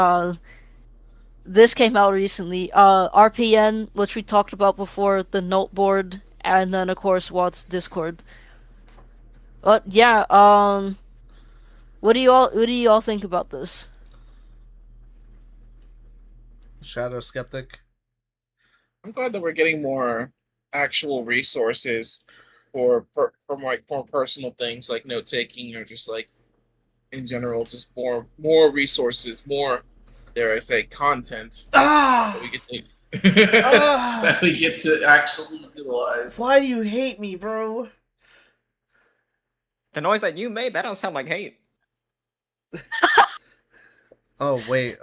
this came out recently. RPN, which we talked about before, the note board, and then of course Watt's Discord. But yeah, what do you all think about this? Shadow Skeptic. I'm glad that we're getting more actual resources for like more personal things like note taking or just like in general, just more resources, more, dare I say, content that we get to that we get to actually utilize. Why do you hate me, bro? The noise that you made, that don't sound like hate. Oh wait,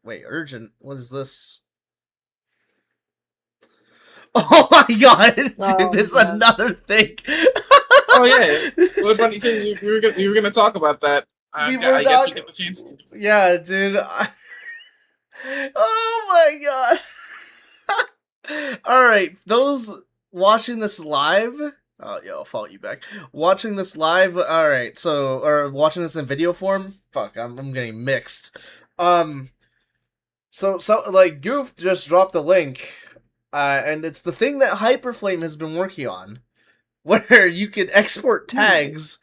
urgent. What is this? Oh my god, dude, this is another thing. Oh yeah, what funny thing? We were gonna talk about that. I guess we get the chance to. Yeah, dude. Oh my god. All right, those watching this live. Oh, yeah, I'll follow you back. Watching this live. All right, or watching this in video form. Fuck, I'm getting mixed. So like Goof just dropped a link, and it's the thing that Hyperflame has been working on, where you can export tags.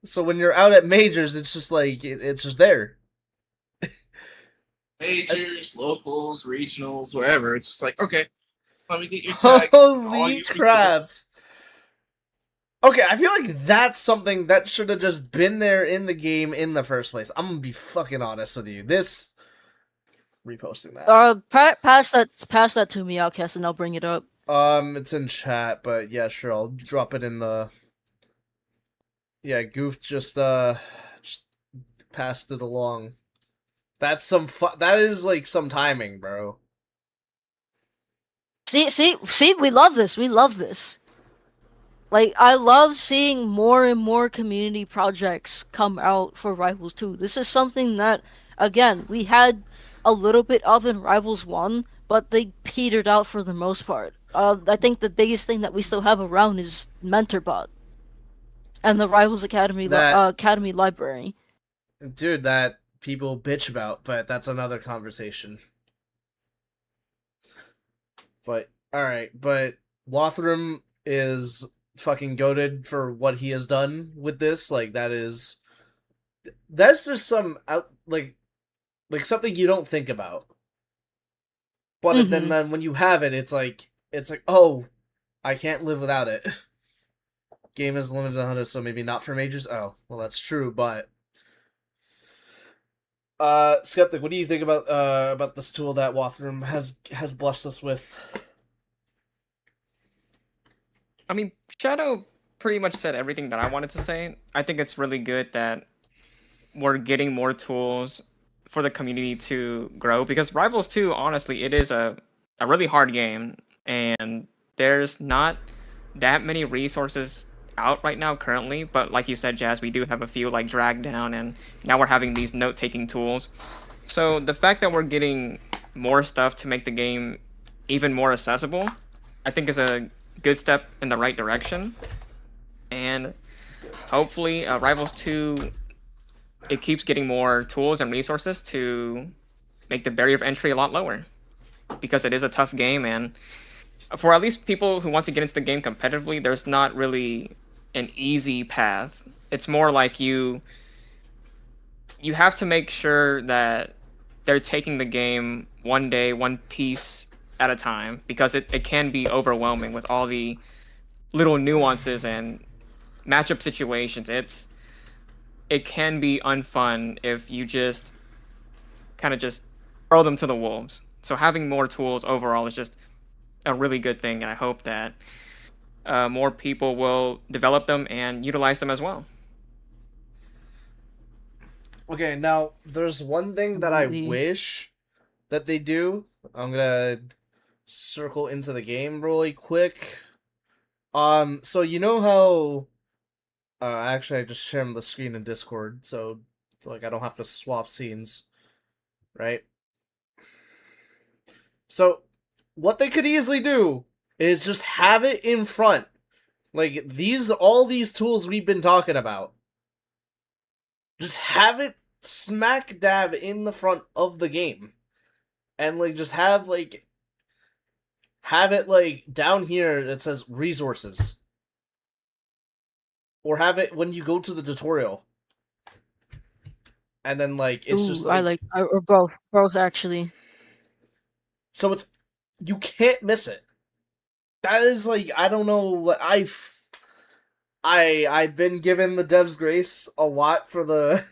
So when you're out at majors, it's just like it's just there. Majors, locals, regionals, wherever. It's just like, okay, let me get your tag. Holy crap! Okay, I feel like that's something that should have just been there in the game in the first place. I'm gonna be fucking honest with you. This reposting that. Pass that to me, Outkast, and I'll bring it up. It's in chat, but yeah, sure, I'll drop it in the. Yeah, Goof just passed it along. That's some that is like some timing, bro. See, we love this. We love this. Like, I love seeing more and more community projects come out for Rivals 2. This is something that, again, we had a little bit of in Rivals 1, but they petered out for the most part. I think the biggest thing that we still have around is MentorBot and the Rivals Academy Academy Library. Dude, that people bitch about, but that's another conversation. But, alright, but Lothram is fucking goated for what he has done with this. Like, that's just some like something you don't think about. But then when you have it, it's like, oh, I can't live without it. Game is limited to 100, so maybe not for majors. Oh, well, that's true, but Skeptic, what do you think about this tool that Lothram has blessed us with? I mean, Shadow pretty much said everything that I wanted to say. I think it's really good that we're getting more tools for the community to grow, because Rivals 2, honestly, it is a really hard game, and there's not that many resources out right now currently, but like you said, Jazz, we do have a few like Drag Down, and now we're having these note-taking tools. So the fact that we're getting more stuff to make the game even more accessible, I think is a good step in the right direction. And hopefully Rivals 2, it keeps getting more tools and resources to make the barrier of entry a lot lower, because it is a tough game, and for at least people who want to get into the game competitively, there's not really an easy path. It's more like you have to make sure that they're taking the game one day, one piece at a time, because it can be overwhelming with all the little nuances and matchup situations. It can be unfun if you just kind of just throw them to the wolves. So having more tools overall is just a really good thing, and I hope that more people will develop them and utilize them as well. Okay, now there's one thing that I wish that they do. I'm gonna circle into the game really quick. So you know how actually I just shared the screen in Discord, so like I don't have to swap scenes, right? So what they could easily do is just have it in front. Like all these tools we've been talking about. Just have it smack dab in the front of the game. And like just have it like down here that says resources. Or have it when you go to the tutorial. And then like it's just like, or both actually. So you can't miss it. that is like, I don't know. I've been given the devs grace a lot for the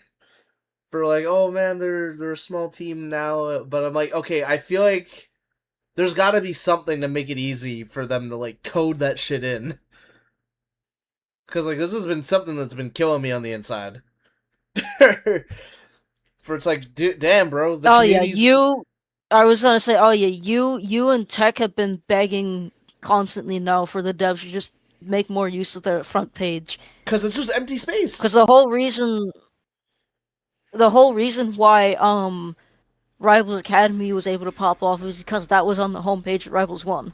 for like, oh man, they're a small team now, but I'm like, okay, I feel like there's got to be something to make it easy for them to like code that shit in. Because like this has been something that's been killing me on the inside. For it's like, damn, bro. The community's... I was gonna say, you and Tech have been begging constantly now for the devs to just make more use of their front page. Because it's just empty space. Because the whole reason why Rivals Academy was able to pop off is because that was on the homepage of Rivals 1.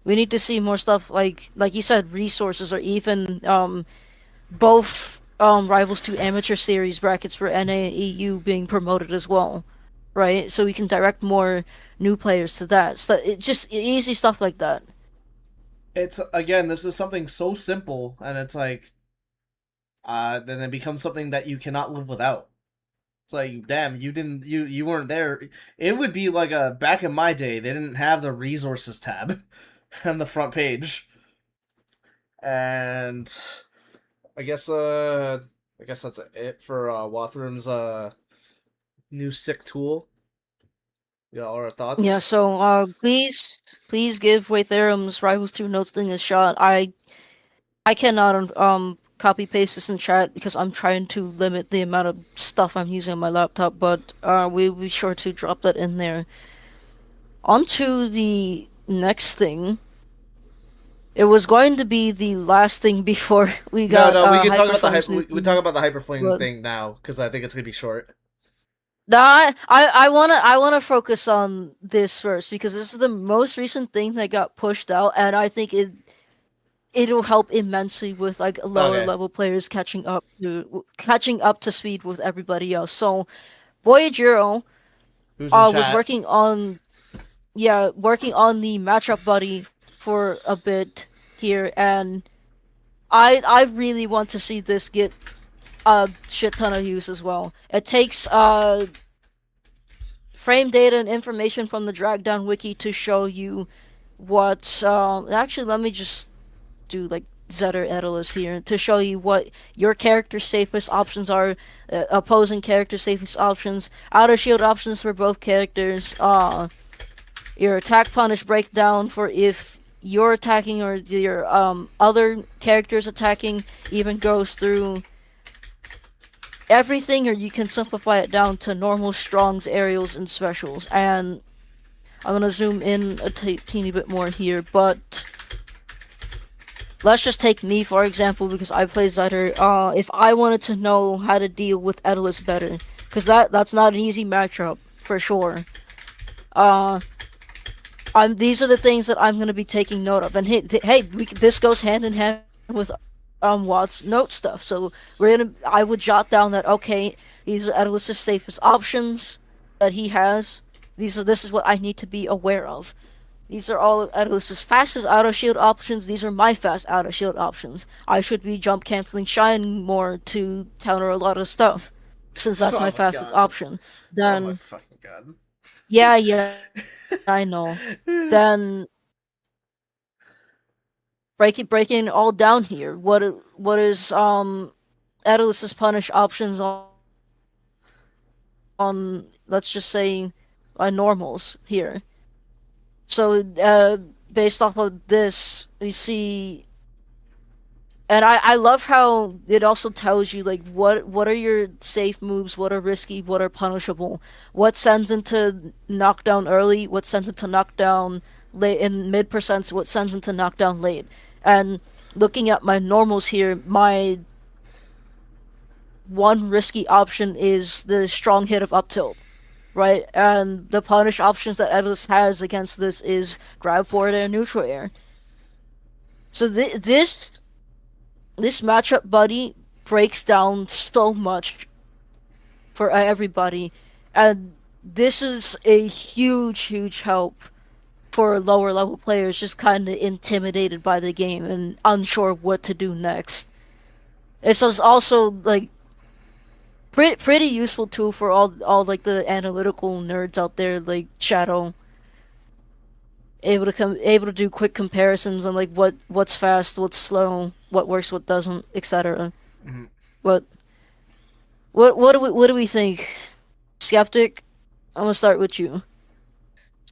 We need to see more stuff like you said, resources, or even both Rivals 2 amateur series brackets for NA and EU being promoted as well, right? So we can direct more new players to that. So it's just easy stuff like that. It's, again, this is something so simple, and it's like, then it becomes something that you cannot live without. It's like, damn, you weren't there. It would be like back in my day, they didn't have the resources tab on the front page. And I guess that's it for Wathrum's new sick tool. Yeah, all our thoughts. Yeah, so please give Waytherum's Rivals 2 notes thing a shot. I cannot copy paste this in chat because I'm trying to limit the amount of stuff I'm using on my laptop, but we'll be sure to drop that in there. On to the next thing. It was going to be the last thing before we got. No, we can talk about we talk about the Hyperflame thing now because I think it's gonna be short. Nah, I wanna focus on this first because this is the most recent thing that got pushed out, and I think it'll help immensely with like lower level players catching up to speed with everybody else. So, Voyagero was working on the matchup buddy for a bit here, and I really want to see this get a shit ton of use as well. It takes frame data and information from the drag down wiki to show you what actually, let me just do like Zetter Edalus here to show you what your character safest options are, opposing character safest options, auto shield options for both characters, your attack punish breakdown for if you're attacking or your other characters attacking even goes through everything, or you can simplify it down to normal, strongs, aerials, and specials. And I'm gonna zoom in a teeny bit more here, but let's just take me for example because I play Zetter. If I wanted to know how to deal with Edalus better, because that's not an easy matchup for sure. These are the things that I'm gonna be taking note of, and this goes hand in hand with Watt's note stuff. So I would jot down that these are Edalus's safest options that he has. This is what I need to be aware of. These are all Edalus's fastest auto shield options. These are my fast auto shield options. I should be jump canceling Shine more to counter a lot of stuff, since that's my fastest option. Then, oh my fucking god. Yeah, I know. Then breaking all down here. What is Edalus's punish options on let's just say normals here. So based off of this, we see, and I love how it also tells you like what are your safe moves, what are risky, what are punishable, what sends into knockdown early, what sends into knockdown late in mid percents, what sends into knockdown late. And looking at my normals here, my one risky option is the strong hit of up tilt, right? And the punish options that Edalus has against this is grab forward air, neutral air. So this matchup buddy breaks down so much for everybody, and this is a huge help for lower level players just kind of intimidated by the game and unsure what to do next. It's also like pretty useful tool for all like the analytical nerds out there like Shadow able to do quick comparisons on like what's fast, what's slow, what works, what doesn't, etc. Mm-hmm. What do we think? Skeptic, I'm gonna start with you.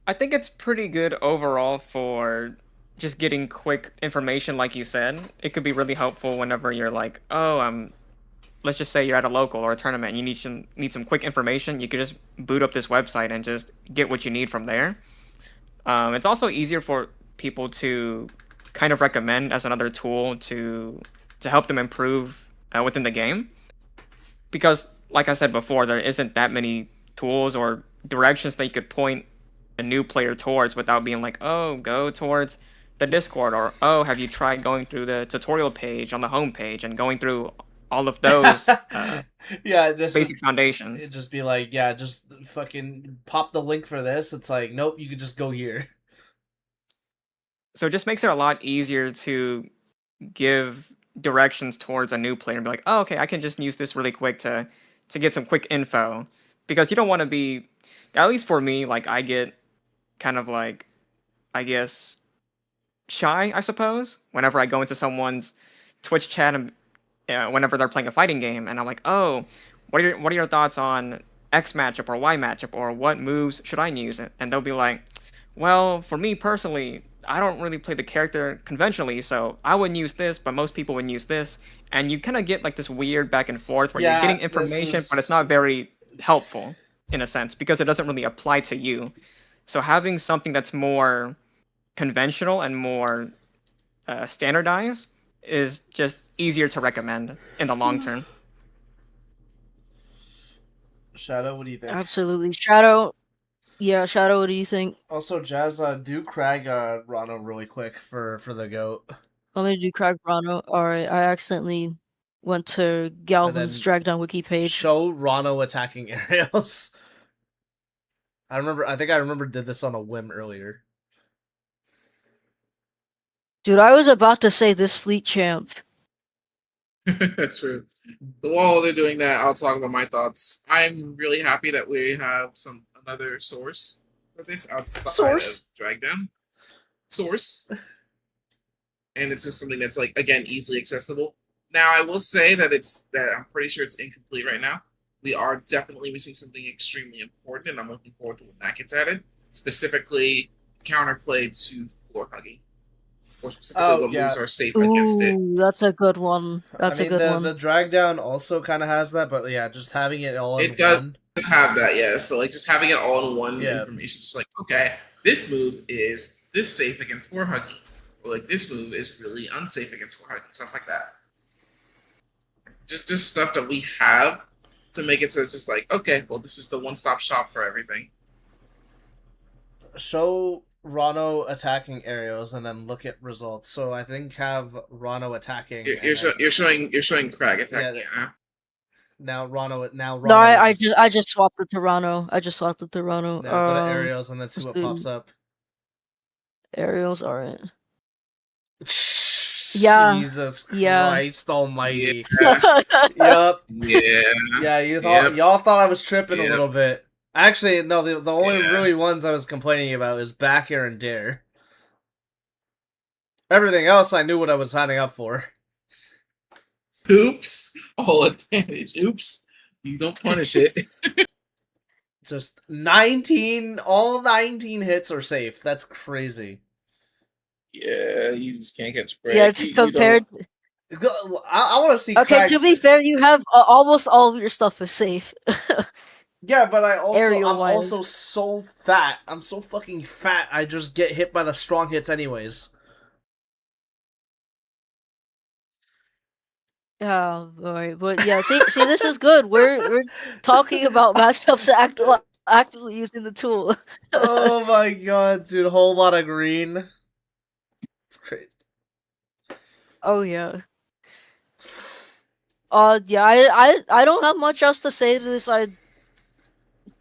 I think it's pretty good overall for just getting quick information, like you said. It could be really helpful whenever you're like, oh, let's just say you're at a local or a tournament and you need some quick information. You could just boot up this website and just get what you need from there. It's also easier for people to kind of recommend as another tool to help them improve within the game. Because, like I said before, there isn't that many tools or directions that you could point a new player towards without being like, oh, go towards the Discord, or oh, have you tried going through the tutorial page on the home page and going through all of those basic foundations. It'd just be like, yeah, just fucking pop the link for this. It's like, nope, you could just go here. So it just makes it a lot easier to give directions towards a new player and be like, oh, okay, I can just use this really quick to get some quick info. Because you don't want to be, at least for me, like I get kind of like, I guess, shy, I suppose, whenever I go into someone's Twitch chat and whenever they're playing a fighting game, and I'm like, oh, what are your thoughts on X matchup or Y matchup, or what moves should I use? And they'll be like, well, for me personally, I don't really play the character conventionally, so I wouldn't use this, but most people would use this, and you kind of get like this weird back and forth where you're getting information, but it's not very helpful in a sense because it doesn't really apply to you. So having something that's more conventional and more standardized is just easier to recommend in the long term. Shadow, what do you think? Absolutely. Shadow, what do you think? Also, Jazz, do Crag Rano really quick for the GOAT. Let me do Crag Rano. Alright, I accidentally went to Galvin's Drag Down Wiki page. Show Rano attacking aerials. I remember did this on a whim earlier. Dude, I was about to say this fleet champ. That's true. So while they're doing that, I'll talk about my thoughts. I'm really happy that we have another source for this outside of Drag Down. Source. And it's just something that's, like, again, easily accessible. Now, I will say that I'm pretty sure it's incomplete right now. We are definitely missing something extremely important, and I'm looking forward to when that gets added. Specifically, counterplay to floor hugging. Or specifically what moves are safe against it. That's a good one. That's a good one. The drag down also kind of has that, but yeah, just having it all in one. It does have that, yes, but like just having it all in one information, just like, okay, this move is this safe against floor hugging, or like this move is really unsafe against floor hugging, stuff like that. Just stuff that we have to make it so it's just like, okay, well, this is the one-stop shop for everything. Show Rano attacking aerials and then look at results. So I think have Rano attacking. You're showing Crag attacking. Yeah. Now Rano. No, I just swapped it to Rano. Now go to aerials and then see what pops up. Aerials, alright. Yeah. Jesus Christ Almighty. Yeah. Yup. Yeah. Yeah. Y'all thought I was tripping a little bit. Actually, no. The only really ones I was complaining about is back air and dare. Everything else, I knew what I was signing up for. Oops. All advantage. Oops. You don't punish it. Just all 19 hits are safe. That's crazy. Yeah, you just can't get spread. Yeah, compared. I want to see. Okay, Cracks. to be fair, you have almost all of your stuff is safe. Yeah, but I'm also so fat. I'm so fucking fat. I just get hit by the strong hits anyways. Yeah, alright, but yeah, see, this is good. We're talking about matchups actively using the tool. Oh my god, dude! A whole lot of green. It's great. Oh yeah. Yeah, I don't have much else to say to this. I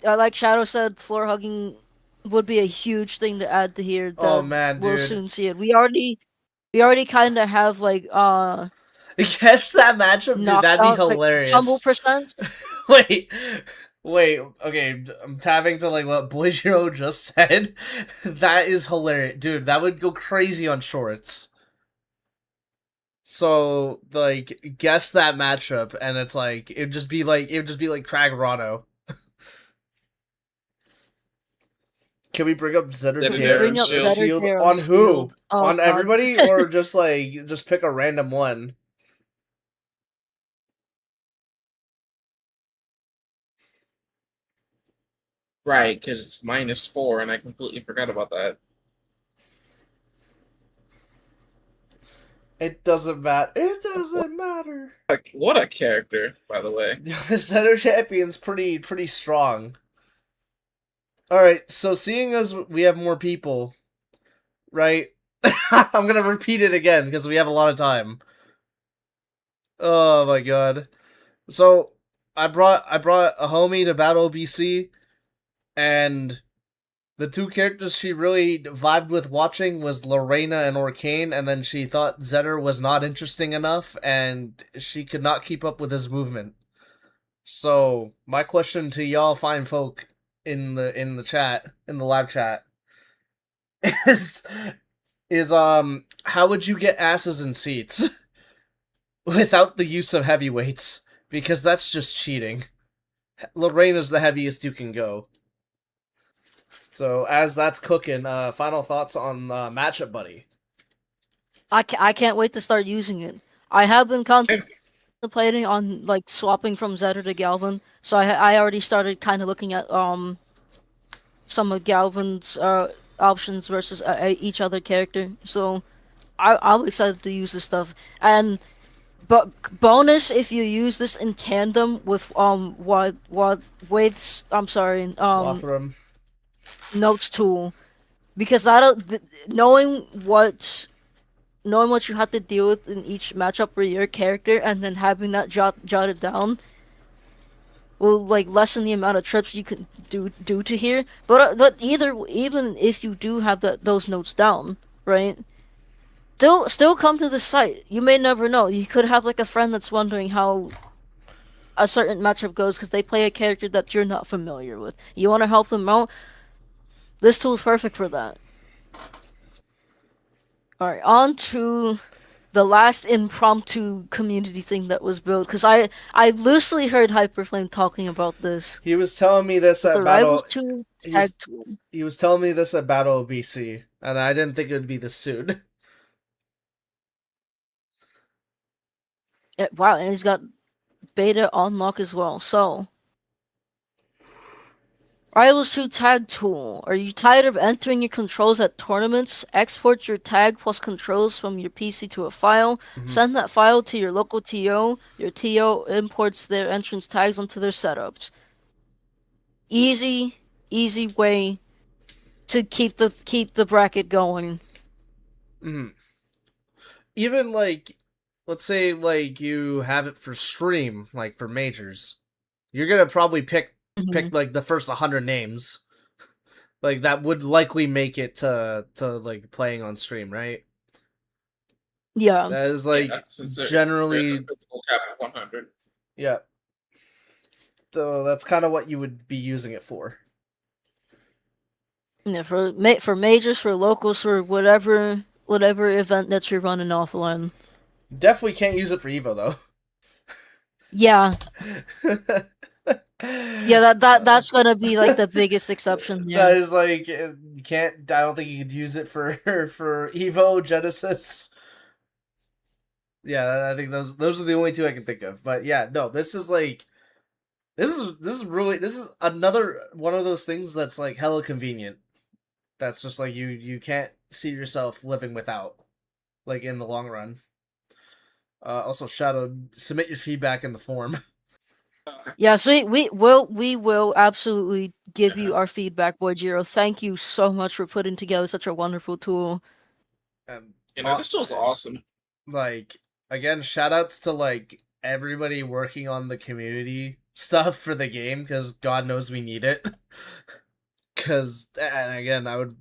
like Shadow said, floor hugging would be a huge thing to add to here. Oh man, dude. We'll soon see it. We already kind of have like Guess that matchup, dude. That'd be hilarious. Like, tumble percents. Wait, Wait, okay, I'm tapping to like what Boyjiro just said. That is hilarious. Dude, that would go crazy on shorts. So, like, guess that matchup, and it's like, it would just be like Crag Rano. Can we bring up Bring up Shield. Shield? Zedda's On who? Shield. Oh, On God. everybody, or just pick a random one? Right, because it's -4, and I completely forgot about that. It doesn't matter. It doesn't matter. What a character, by the way. The center champion's pretty strong. Alright, so seeing as we have more people, right? I'm gonna repeat it again because we have a lot of time. Oh my god. So I brought a homie to battle BC, and the two characters she really vibed with watching was Lorena and Orcane, and then she thought Zetter was not interesting enough, and she could not keep up with his movement. So my question to y'all fine folk in the chat, in the live chat, is how would you get asses in seats without the use of heavyweights? Because that's just cheating. Lorena's the heaviest you can go. So as that's cooking, final thoughts on Matchup Buddy. I can't wait to start using it. I have been contemplating on like swapping from Zedder to Galvan, so I already started kind of looking at some of Galvan's options versus each other character. So I'm excited to use this stuff. And but bonus if you use this in tandem with Waith's Lothram. notes tool, because knowing what you have to deal with in each matchup for your character, and then having that jotted down will like lessen the amount of trips you can do to here. But even if you do have those notes down, right? Still come to the site. You may never know. You could have like a friend that's wondering how a certain matchup goes because they play a character that you're not familiar with. You want to help them out. This tool is perfect for that. Alright, on to the last impromptu community thing that was built, because I loosely heard Hyperflame talking about this. He was telling me this at The Battle. Rivals 2 tag tool. He was telling me this at Battle BC, and I didn't think it would be this soon. Wow, and he's got beta on lock as well. So, Rivals 2 tag tool. Are you tired of entering your controls at tournaments? Export your tag plus controls from your PC to a file. Send that file to your local TO. Your TO imports their entrance tags onto their setups. Easy way to keep the bracket going. Even like, let's say like you have it for stream, like for majors, you're gonna probably pick like the first 100 names, like that would likely make it to like playing on stream, right? Yeah, That is like generally there's a physical cap of 100. Yeah. So that's kind of what you would be using it for. yeah. For majors, for locals, for whatever event that you're running offline. Definitely can't use it for Evo though. Yeah. Yeah, that's gonna be like the biggest exception there. That is like, you can't. I don't think you could use it for Evo, Genesis. Yeah, I think those are the only two I can think of. But yeah, no, this is another one of those things that's like hella convenient. That's just like you can't see yourself living without, like in the long run. Also, Shadow, submit your feedback in the form. Yeah, so we will absolutely give you our feedback, Boyjiro. Thank you so much for putting together such a wonderful tool. This tool's awesome. Like, again, shoutouts to like everybody working on the community stuff for the game, because God knows we need it. Because, and again, I'm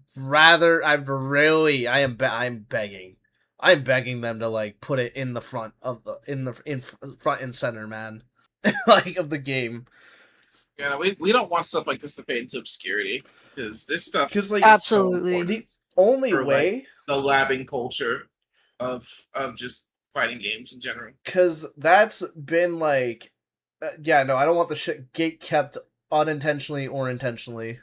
begging them to like put it in the front of in front and center, man. Like, of the game. Yeah, we don't want stuff like this to fade into obscurity because this stuff is like, Absolutely. so the only for, way like, the labbing culture of just fighting games in general. Because that's been like, yeah, no, I don't want the shit gate kept unintentionally or intentionally.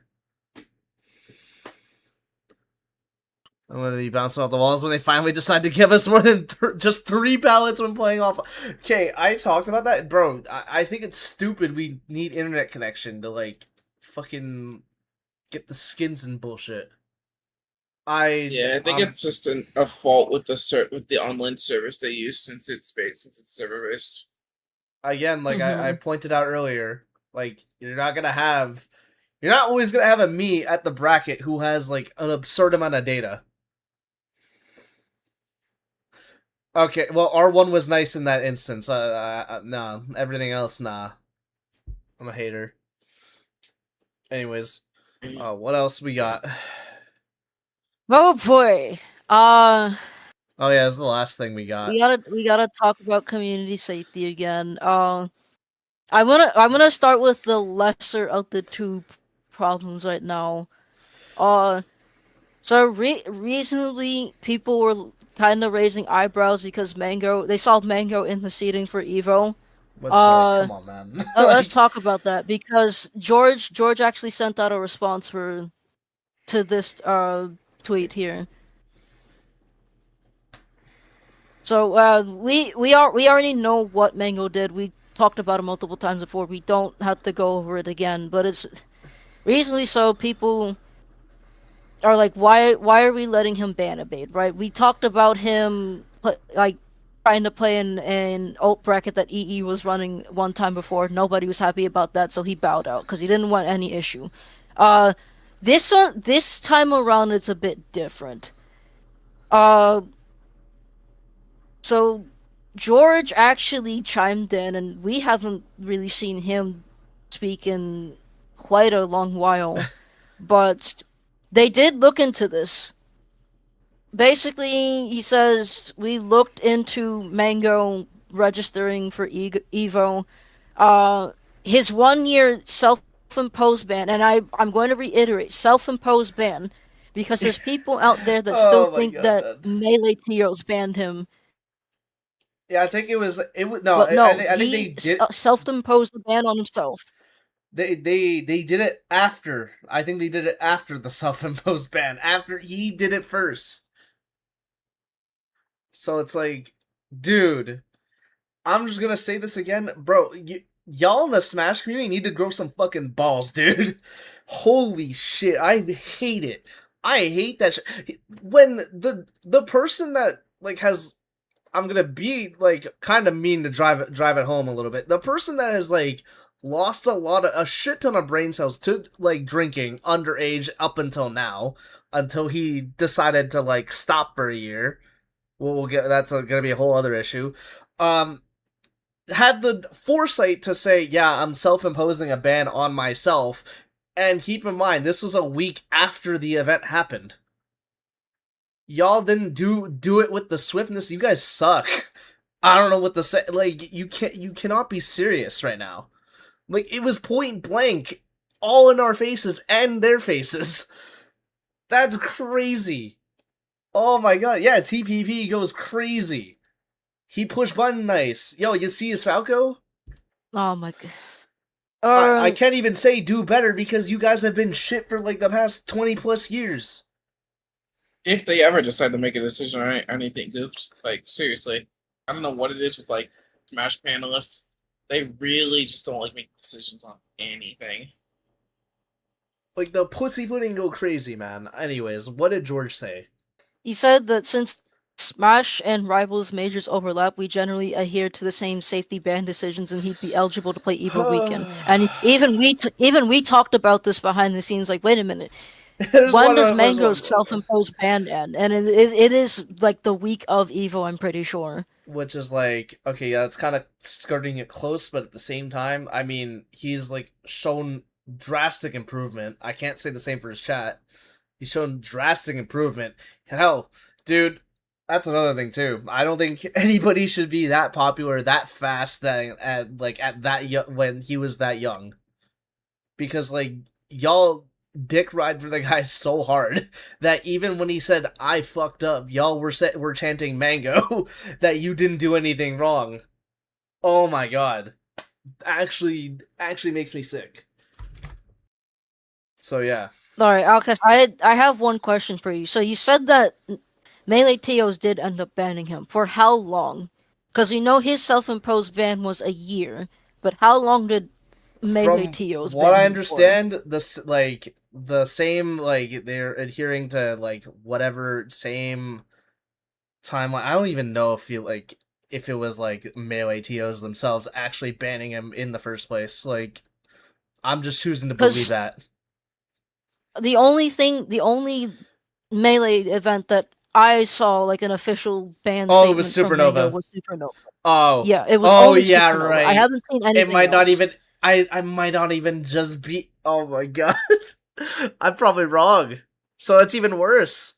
I'm gonna be bouncing off the walls when they finally decide to give us more than just 3 ballots when playing off. Okay, I talked about that, bro. I think it's stupid. We need internet connection to like fucking get the skins and bullshit. I think it's just a fault with the online service they use since it's server based. Again, like I pointed out earlier, like you're not always gonna have a me at the bracket who has like an absurd amount of data. Okay, well, R1 was nice in that instance. Nah, everything else, nah. I'm a hater. Anyways, what else we got? Oh boy. Oh yeah, this is the last thing we got. We gotta talk about community safety again. I'm gonna start with the lesser of the two problems right now. So recently people were kind of raising eyebrows because they saw Mango in the seating for Evo. Come on, man. Let's talk about that because George actually sent out a response to this tweet here. So we already know what Mango did. We talked about it multiple times before. We don't have to go over it again. But it's recently, so people are like, why are we letting him ban evade? Right? We talked about him trying to play in ult bracket that EE was running one time before. Nobody was happy about that, so he bowed out because he didn't want any issue. This time around, it's a bit different. So George actually chimed in, and we haven't really seen him speak in quite a long while, but they did look into this. Basically, he says, we looked into Mango registering for Evo. His 1 year self-imposed ban, and I'm going to reiterate, self-imposed ban, because there's people out there that still think that Melee Teros banned him. Yeah, I think it was no. But no, I think they did self-imposed a ban on himself. They did it after. I think they did it after the self-imposed ban. After he did it first. So it's like, dude, I'm just gonna say this again, bro. Y'all in the Smash community need to grow some fucking balls, dude. Holy shit, I hate it. I hate that shit. When the person that like has, I'm gonna be like kind of mean to drive it home a little bit. The person that has like lost a shit ton of brain cells to like drinking underage up until now, until he decided to like stop for a year. We'll get that's gonna be a whole other issue. Had the foresight to say, yeah, I'm self-imposing a ban on myself, and keep in mind this was a week after the event happened. Y'all didn't do it with the swiftness. You guys suck. I don't know what to say. Like you cannot be serious right now. Like it was point blank, all in our faces and their faces. That's crazy. Oh my god, yeah, TPP goes crazy. He pushed button nice. Yo, you see his Falco? Oh my god. I can't even say do better because you guys have been shit for like the past 20 plus years. If they ever decide to make a decision on anything goofed, like seriously, I don't know what it is with like Smash panelists. They really just don't like making decisions on anything. Like the pussyfooting go crazy, man. Anyways, what did George say? He said that since Smash and Rivals majors overlap, we generally adhere to the same safety ban decisions, and he'd be eligible to play Evo weekend. And even we talked about this behind the scenes. Like, wait a minute, when does Mango's self-imposed ban end? And it is like the week of Evo, I'm pretty sure. Which is like, okay, yeah, it's kind of skirting it close, but at the same time, I mean, he's like shown drastic improvement. I can't say the same for his chat. He's shown drastic improvement. Hell, dude, that's another thing too. I don't think anybody should be that popular that fast when he was that young. because like y'all dick ride for the guy so hard that even when he said I fucked up, y'all were chanting mango that you didn't do anything wrong. Oh my god. Actually makes me sick. So yeah. Alright, Outkast, I have one question for you. So you said that Melee Teos did end up banning him. For how long? Because we know his self-imposed ban was a year, but how long did Melee Teos ban him? What I understand, the same, like, they're adhering to, like, whatever same timeline. I don't even know if it was like Melee TOs themselves actually banning him in the first place. Like, I'm just choosing to believe that. The only Melee event that I saw, like, an official ban statement it was Supernova. from Mango was Supernova. Oh. Yeah, it was only yeah, Supernova. right. I haven't seen anything It might else. not even... I might not even just be... Oh my god. I'm probably wrong. So it's even worse.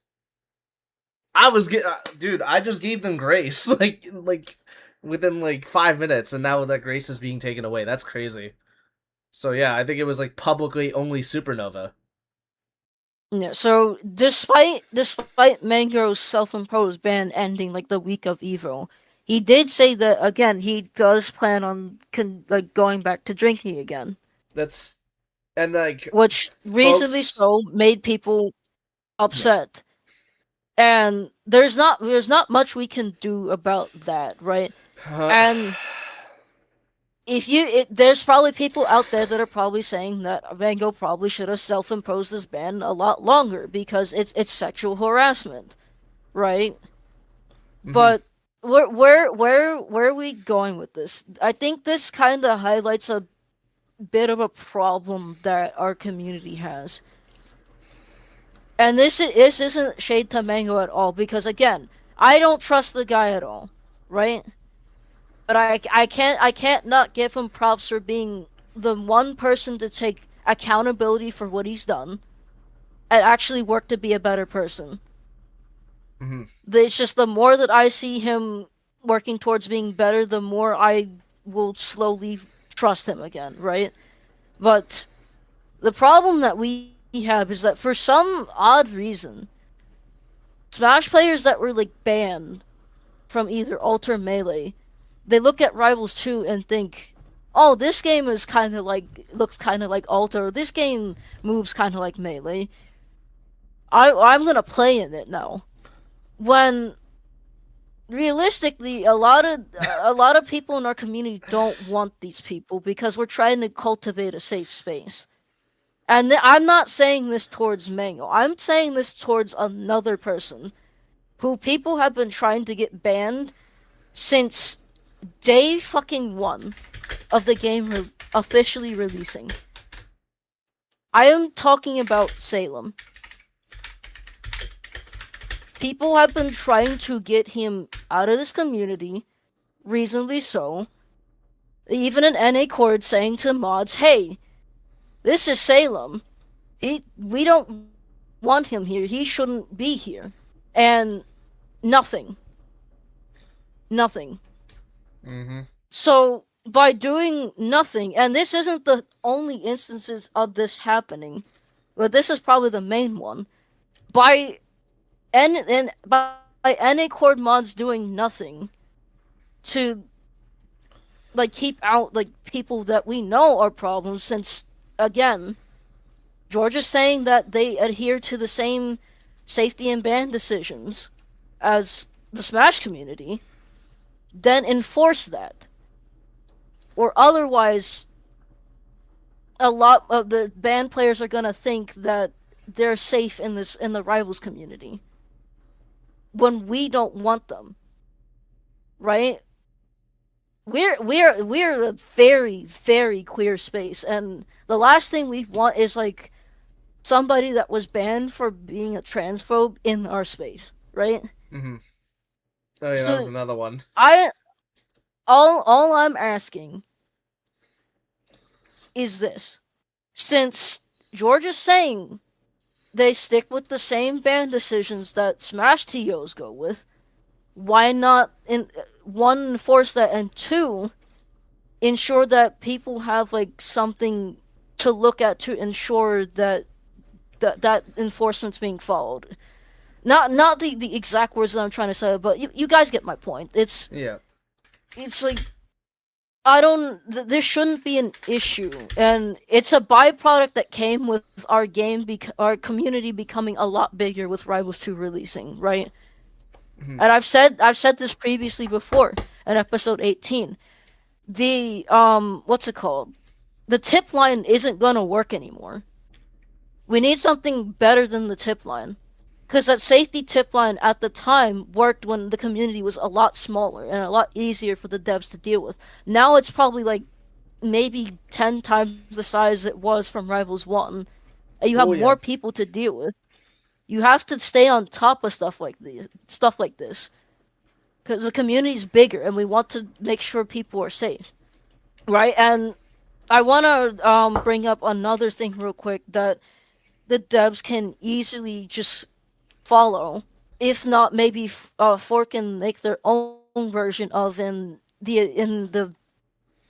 Dude, I just gave them grace. like within, like, 5 minutes, and now that grace is being taken away. That's crazy. So yeah, I think it was, like, publicly only Supernova. Yeah, so despite Mango's self-imposed ban ending, like, the week of Evo, he did say that, again, he does plan on going back to drinking again. That's... And, like... Which, reasonably so, made people upset. Yeah. And there's not much we can do about that, right? And there's probably people out there that are probably saying that Mango probably should have self-imposed this ban a lot longer because it's sexual harassment, right? Mm-hmm. But where are we going with this? I think this kind of highlights a bit of a problem that our community has. And this isn't shade to Mango at all, because again, I don't trust the guy at all, right? But I can't not give him props for being the one person to take accountability for what he's done and actually work to be a better person. Mm-hmm. It's just the more that I see him working towards being better, the more I will slowly trust him again, right? But the problem that we have is that for some odd reason, Smash players that were, like, banned from either Ult or Melee, they look at Rivals 2 and think, oh, this game is kind of like, looks kind of like Ult, or this game moves kind of like Melee. I'm gonna play in it now. When realistically, a lot of people in our community don't want these people because we're trying to cultivate a safe space. And I'm not saying this towards Mango. I'm saying this towards another person who people have been trying to get banned since day fucking 1 of the game officially releasing. I am talking about Salem. People have been trying to get him out of this community, reasonably so. Even an NA Cord saying to mods, hey, this is Salem. We don't want him here. He shouldn't be here. And nothing. Mm-hmm. So, by doing nothing, and this isn't the only instances of this happening, but this is probably the main one, by NA Cord mods doing nothing to, like, keep out, like, people that we know are problems, since, again, George is saying that they adhere to the same safety and ban decisions as the Smash community, then enforce that. Or otherwise, a lot of the band players are gonna think that they're safe in the Rivals community when we don't want them, right? We're a very, very queer space, and the last thing we want is, like, somebody that was banned for being a transphobe in our space, right? Mm-hmm. Oh yeah, so that was another one. All I'm asking is this. Since George is saying they stick with the same ban decisions that Smash TOs go with, why not, one, enforce that, and two, ensure that people have, like, something to look at to ensure that that enforcement's being followed. Not the exact words that I'm trying to say, but you guys get my point. It's like there shouldn't be an issue, and it's a byproduct that came with our our community becoming a lot bigger with Rivals 2 releasing, right? And I've said this previously before in episode 18. The what's it called? The tip line isn't gonna work anymore. We need something better than the tip line. Because that safety tip line at the time worked when the community was a lot smaller and a lot easier for the devs to deal with. Now it's probably like maybe 10 times the size it was from Rivals 1. And you have more people to deal with. You have to stay on top of stuff like this. Because the community is bigger and we want to make sure people are safe. Right? And I want to bring up another thing real quick that the devs can easily just follow, if not maybe fork and make their own version of in the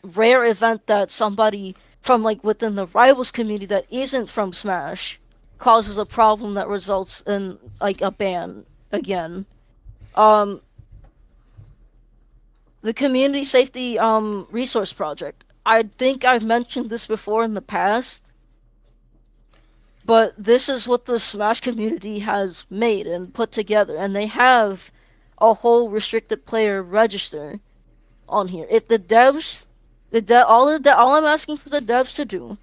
rare event that somebody from like within the Rivals community that isn't from Smash causes a problem that results in like a ban again. The community safety resource project. I think I've mentioned this before in the past. But this is what the Smash community has made and put together, and they have a whole restricted player register on here. If the devs, all I'm asking for the devs to do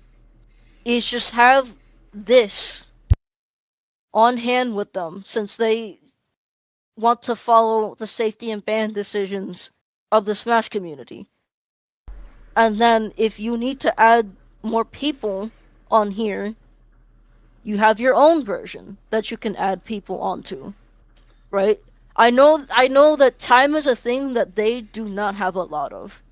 is just have this on hand with them, since they want to follow the safety and ban decisions of the Smash community. And then if you need to add more people on here, you have your own version that you can add people onto, right? I know that time is a thing that they do not have a lot of.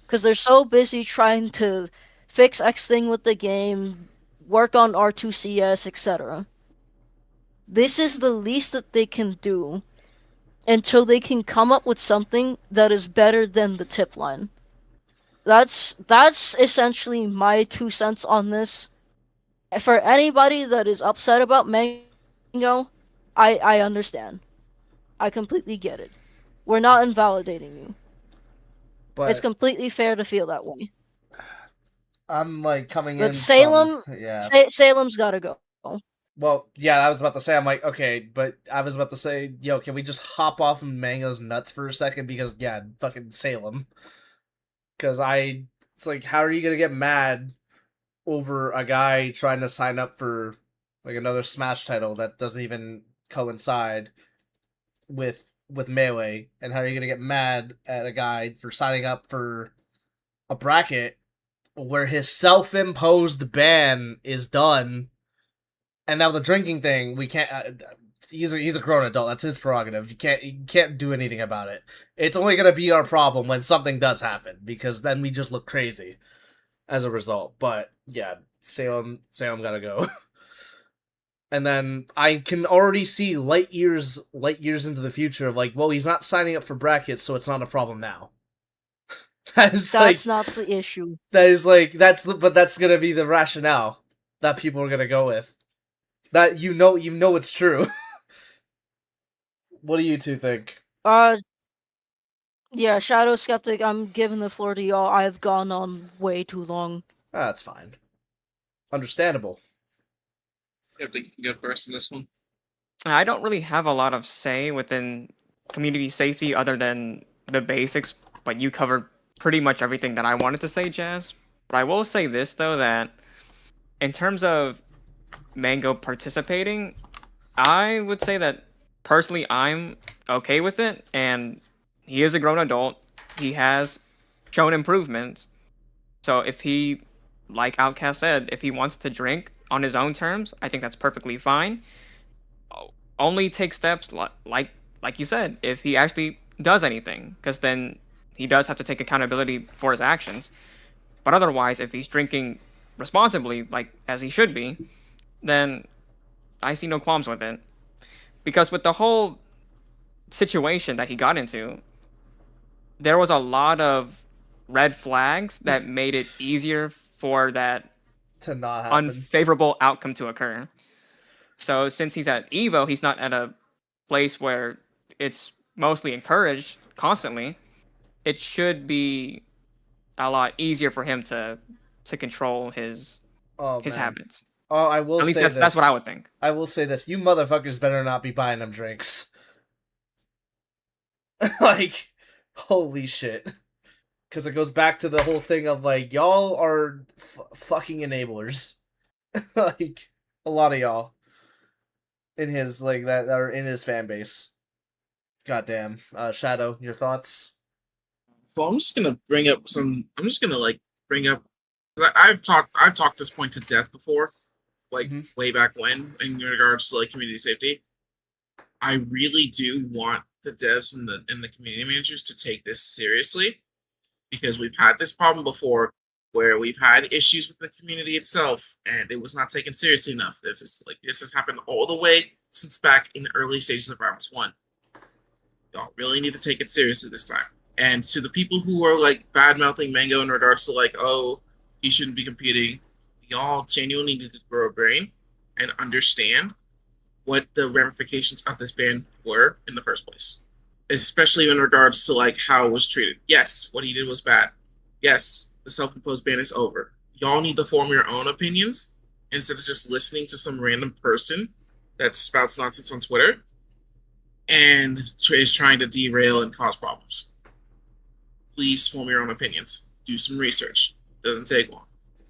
Because they're so busy trying to fix X thing with the game, work on R2CS, etc. This is the least that they can do until they can come up with something that is better than the tip line. That's essentially my 2 cents on this. For anybody that is upset about Mango, I understand. I completely get it. We're not invalidating you. But it's completely fair to feel that way. I'm like coming but in. Salem, Salem's gotta go. Well, yeah, I was about to say, I'm like, okay, but I was about to say, yo, can we just hop off of Mango's nuts for a second? Because, yeah, fucking Salem. Because it's like, how are you gonna get mad over a guy trying to sign up for like another Smash title that doesn't even coincide with Melee, and how are you gonna get mad at a guy for signing up for a bracket where his self-imposed ban is done, and now the drinking thing we can't. He's a grown adult. That's his prerogative. You can't do anything about it. It's only gonna be our problem when something does happen, because then we just look crazy as a result. But yeah, Salem gotta go. And then I can already see light years into the future of like, well, he's not signing up for brackets, so it's not a problem now. That's not the issue. That is but that's gonna be the rationale that people are gonna go with. That you know it's true. What do you two think? Yeah, Shadow Skeptic, I'm giving the floor to y'all. I've gone on way too long. That's fine. Understandable. Skeptic can go first in this one. I don't really have a lot of say within community safety other than the basics, but you covered pretty much everything that I wanted to say, Jazz. But I will say this, though, that in terms of Mango participating, I would say that personally I'm okay with it, and he is a grown adult. He has shown improvements. So if he, like Outkast said, if he wants to drink on his own terms, I think that's perfectly fine. Only take steps like you said, if he actually does anything, because then he does have to take accountability for his actions. But otherwise, if he's drinking responsibly, like as he should be, then I see no qualms with it. Because with the whole situation that he got into, there was a lot of red flags that made it easier for that to not happen. Unfavorable outcome to occur. So since he's at Evo, he's not at a place where it's mostly encouraged constantly. It should be a lot easier for him to control his habits. Oh, I will at least say that's what I would think. I will say this: you motherfuckers better not be buying them drinks. Like, holy shit! Because it goes back to the whole thing of like y'all are fucking enablers. Like a lot of y'all in his like that are in his fan base. Goddamn, Shadow, your thoughts? So I'm just gonna bring up some. I'm just gonna like bring up. I've talked this point to death before, like way back when, in regards to like community safety. I really do want the devs and the community managers to take this seriously, because we've had this problem before, where we've had issues with the community itself, and it was not taken seriously enough. This has happened all the way since back in the early stages of Rivals 1. Y'all really need to take it seriously this time. And to the people who are like bad mouthing Mango in regards to like, oh, he shouldn't be competing, y'all genuinely need to grow a brain and understand what the ramifications of this ban were in the first place. Especially in regards to like how it was treated. Yes, what he did was bad. Yes, the self-imposed ban is over. Y'all need to form your own opinions instead of just listening to some random person that spouts nonsense on Twitter and is trying to derail and cause problems. Please form your own opinions. Do some research. Doesn't take long.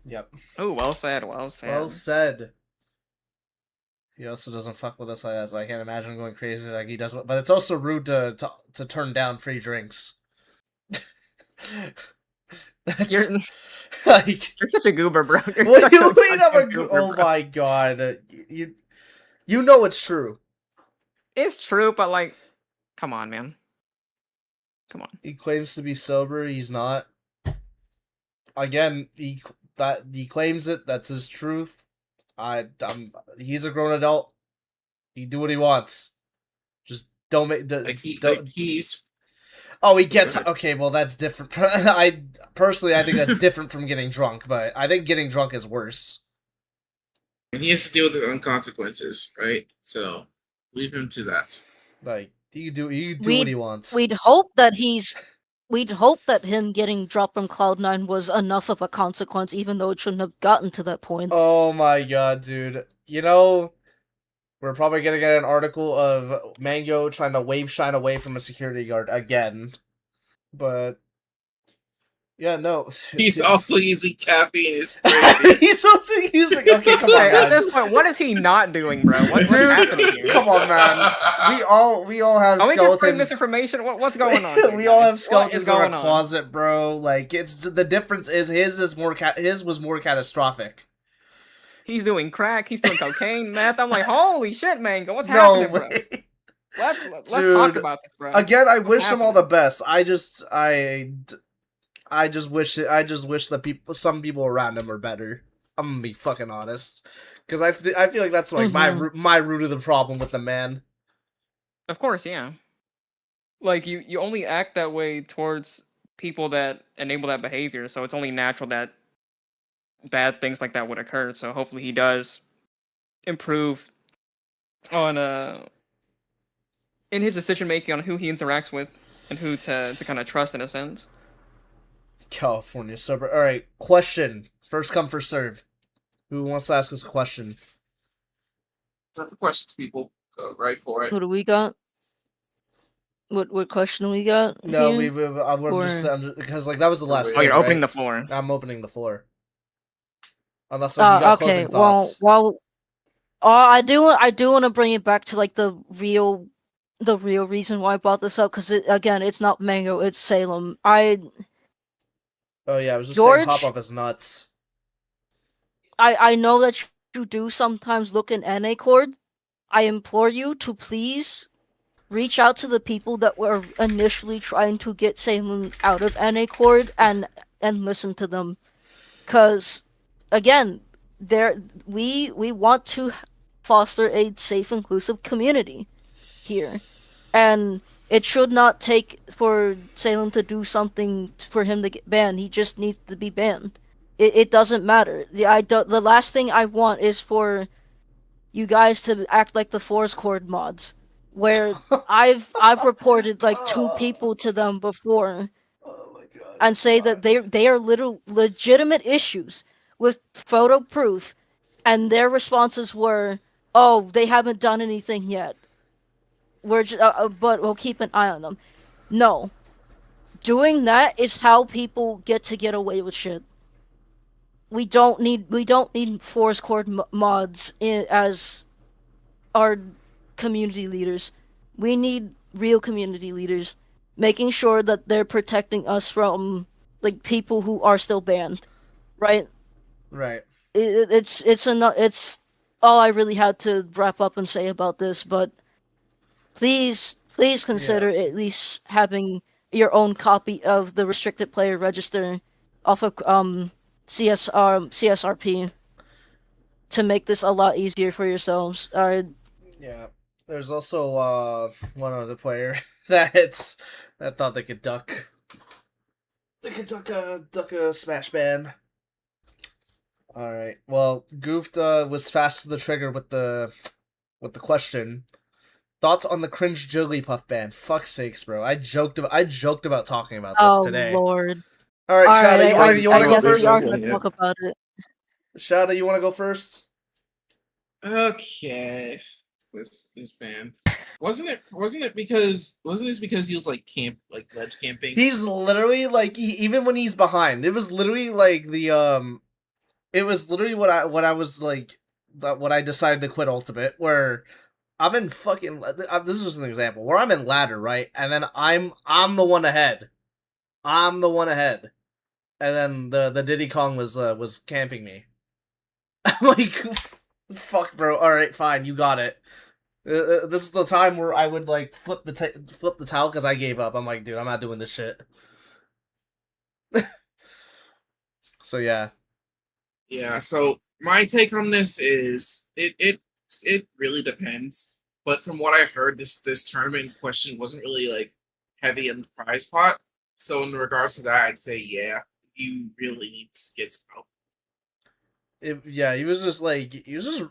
Yep. Oh, well said. Well said. Well said. He also doesn't fuck with us, so I can't imagine going crazy like he does. But it's also rude to turn down free drinks. You're like you're such a goober, bro. Oh my god, you know it's true. It's true, but like, come on, man. Come on. He claims to be sober. He's not. Again, he claims it. That's his truth. He's a grown adult. He do what he wants. Just don't make. He's. Oh, he gets okay. Well, that's different. I think that's different from getting drunk, but I think getting drunk is worse. And he has to deal with his own consequences, right? So leave him to that. Like you do what he wants. We'd hope that him getting dropped from Cloud9 was enough of a consequence, even though it shouldn't have gotten to that point. Oh my god, dude. You know, we're probably gonna get an article of Mango trying to wave shine away from a security guard again. But yeah, no. He's also using caffeine. It's crazy. He's also using. Okay, come on, guys. At this point, what is he not doing, bro? What's happening here? Come on, man. We all have Are skeletons. we just spreading misinformation? What's going on? Here, we all have skeletons in our closet, bro. Like it's the difference is his was more catastrophic. He's doing crack. He's doing cocaine, meth. I'm like, holy shit, Mango. What's happening, bro? Let's talk about this, bro. Again, I wish him all the best. I just wish that some people around him are better. I'm gonna be fucking honest, because I feel like that's like my root of the problem with the man. Of course, yeah. Like you only act that way towards people that enable that behavior, so it's only natural that bad things like that would occur. So hopefully he does improve on in his decision making on who he interacts with and who to kind of trust in a sense. California sober. All right, question. First come, first serve. Who wants to ask us a question? Time for questions, people. Go right for it. What do we got? What question we got? No, here? we're just because like that was the last. Oh, you're thing, opening right? the floor. I'm opening the floor. Unless you got closing thoughts. Well, I do want to bring it back to like the real reason why I brought this up, because again, it's not Mango, it's Salem. Oh yeah, I was just saying pop off his nuts. I know that you do sometimes look in NA Cord. I implore you to please reach out to the people that were initially trying to get Salem out of NA Cord and listen to them. Because, again, we want to foster a safe, inclusive community here. And it should not take for Salem to do something for him to get banned. He just needs to be banned. It doesn't matter. The last thing I want is for you guys to act like the Force Chord mods, where I've reported like 2 people to them before, Oh my god. and say that they are legitimate issues with photo proof, and their responses were, "Oh, they haven't done anything yet. But we'll keep an eye on them." No, doing that is how people get away with shit. We don't need Force Chord mods as our community leaders. We need real community leaders, making sure that they're protecting us from like people who are still banned, right? Right. It's all I really had to wrap up and say about this. But please consider at least having your own copy of the restricted player register off of CSRP to make this a lot easier for yourselves. Yeah. There's also one other player that thought they could duck. They could duck a smash ban. All right. Well, Goofed was fast to the trigger with the question. Thoughts on the cringe Jigglypuff ban? Fuck sakes, bro. I joked about talking about this today. Oh Lord. All right, Shadow, you want to go first? We are going to talk about it. Shadow, you want to go first? Okay. This ban. Wasn't it because he was like ledge camping? He's literally like even when he's behind, it was literally like it was literally what I was like what I decided to quit Ultimate, where I'm in fucking this is just an example where I'm in ladder, right? And then I'm the one ahead. I'm the one ahead. And then the Diddy Kong was camping me. I'm like, fuck, bro. All right, fine, you got it. This is the time where I would like flip the towel because I gave up. I'm like, dude, I'm not doing this shit. So yeah. Yeah. So my take on this is it really depends. But from what I heard, this tournament in question wasn't really like heavy in the prize pot. So in regards to that, I'd say yeah, you really need to get some help. He was just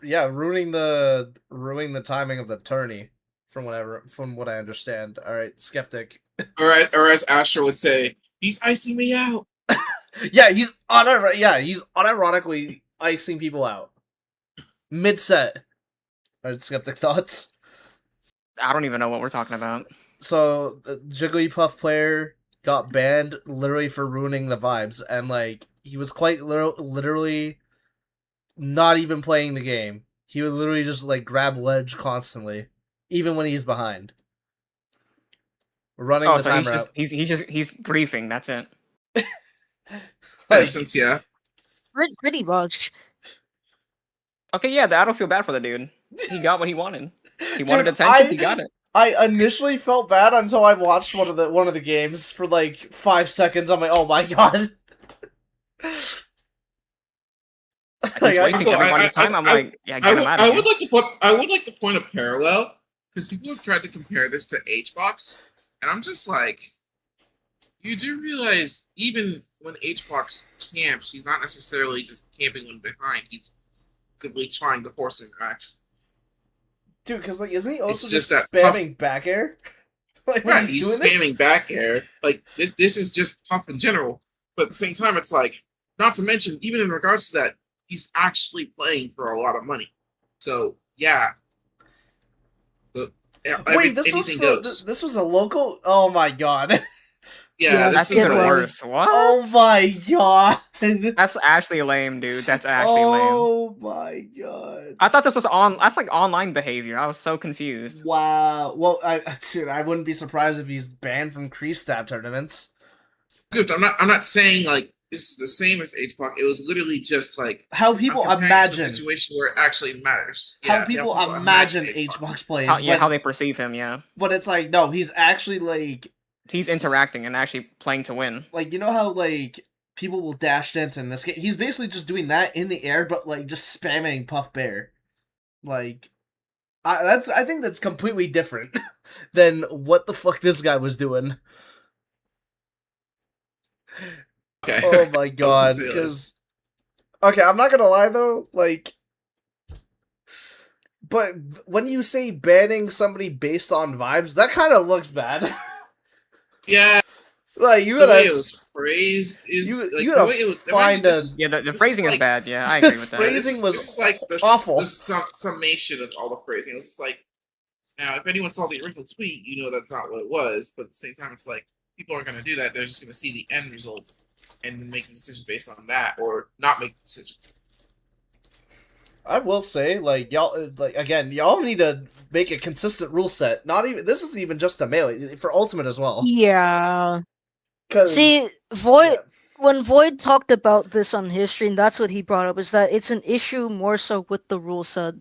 ruining the timing of the tourney from what I understand. All right, Skeptic. Or as Astro would say, he's icing me out. He's unironically icing people out mid set. All right, Skeptic thoughts. I don't even know what we're talking about. So the Jigglypuff player got banned literally for ruining the vibes, and like he was quite literally not even playing the game. He would literally just like grab ledge constantly, even when he's behind. We're running the timer out. He's griefing. That's it. Essence, yeah. Pretty much. Okay, yeah, I don't feel bad for the dude. He got what he wanted. He wanted attention. He got it. I initially felt bad until I watched one of the games for like 5 seconds. I'm like, oh my god. I would like to point a parallel because people have tried to compare this to HBox, and I'm just like, you do realize even when HBox camps, he's not necessarily just camping when behind. He's actively trying to force interaction. Dude, because like, isn't he also just spamming back air? Like, right, he's spamming back air. Like this is just Puff in general. But at the same time, it's like, not to mention, even in regards to that, he's actually playing for a lot of money. So yeah. Wait, this was a local. Oh my god. Yeah, that's even worse. What? Oh my god. That's actually lame, dude. That's actually lame. Oh my god. I thought this was that's like online behavior. I was so confused. Wow. Well, I wouldn't be surprised if he's banned from Crease Stab tournaments. Good. I'm not saying like this is the same as HBox. It was literally just like how people imagine a situation where it actually matters. How people imagine HBox plays. How they perceive him, yeah. But it's like, no, he's actually like he's interacting and actually playing to win. Like, you know how like people will dash dance in this game? He's basically just doing that in the air, but like just spamming Puff Bear. Like, I think that's completely different than what the fuck this guy was doing. Okay. Oh my god, because Okay, I'm not gonna lie though, like, but when you say banning somebody based on vibes, that kind of looks bad. Yeah, like you the way gotta it was phrased is like you the gotta way it was. find a Yeah, the This is phrasing is like- bad. Yeah, I agree with that. Phrasing was this is like awful. the summation of all the phrasing. It was just like, now if anyone saw the original tweet, you know that's not what it was. But at the same time, it's like people aren't going to do that. They're just going to see the end result and make a decision based on that, or not make a decision. I will say, like y'all, like again, y'all need to make a consistent rule set. Not even this isn't even just a melee for ultimate as well. Yeah. 'Cause- See, Void. yeah. When Void talked about this on his stream, that's what he brought up, is that it's an issue more so with the rule set.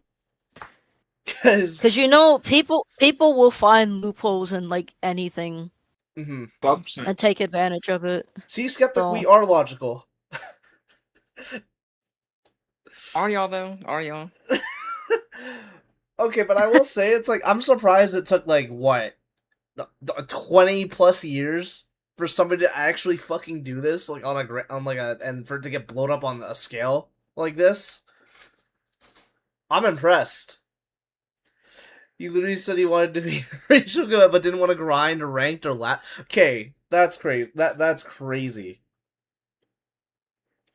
Because you know, people will find loopholes in like anything Mhm. 1,000%. and take advantage of it. See, Skeptic, So- we are logical. Are y'all though? Are y'all? Okay, but I will say it's like I'm surprised it took like what 20 plus years for somebody to actually fucking do this like on a and for it to get blown up on a scale like this. I'm impressed. He literally said he wanted to be racial good, but didn't want to grind or ranked or Okay, that's crazy. That's crazy.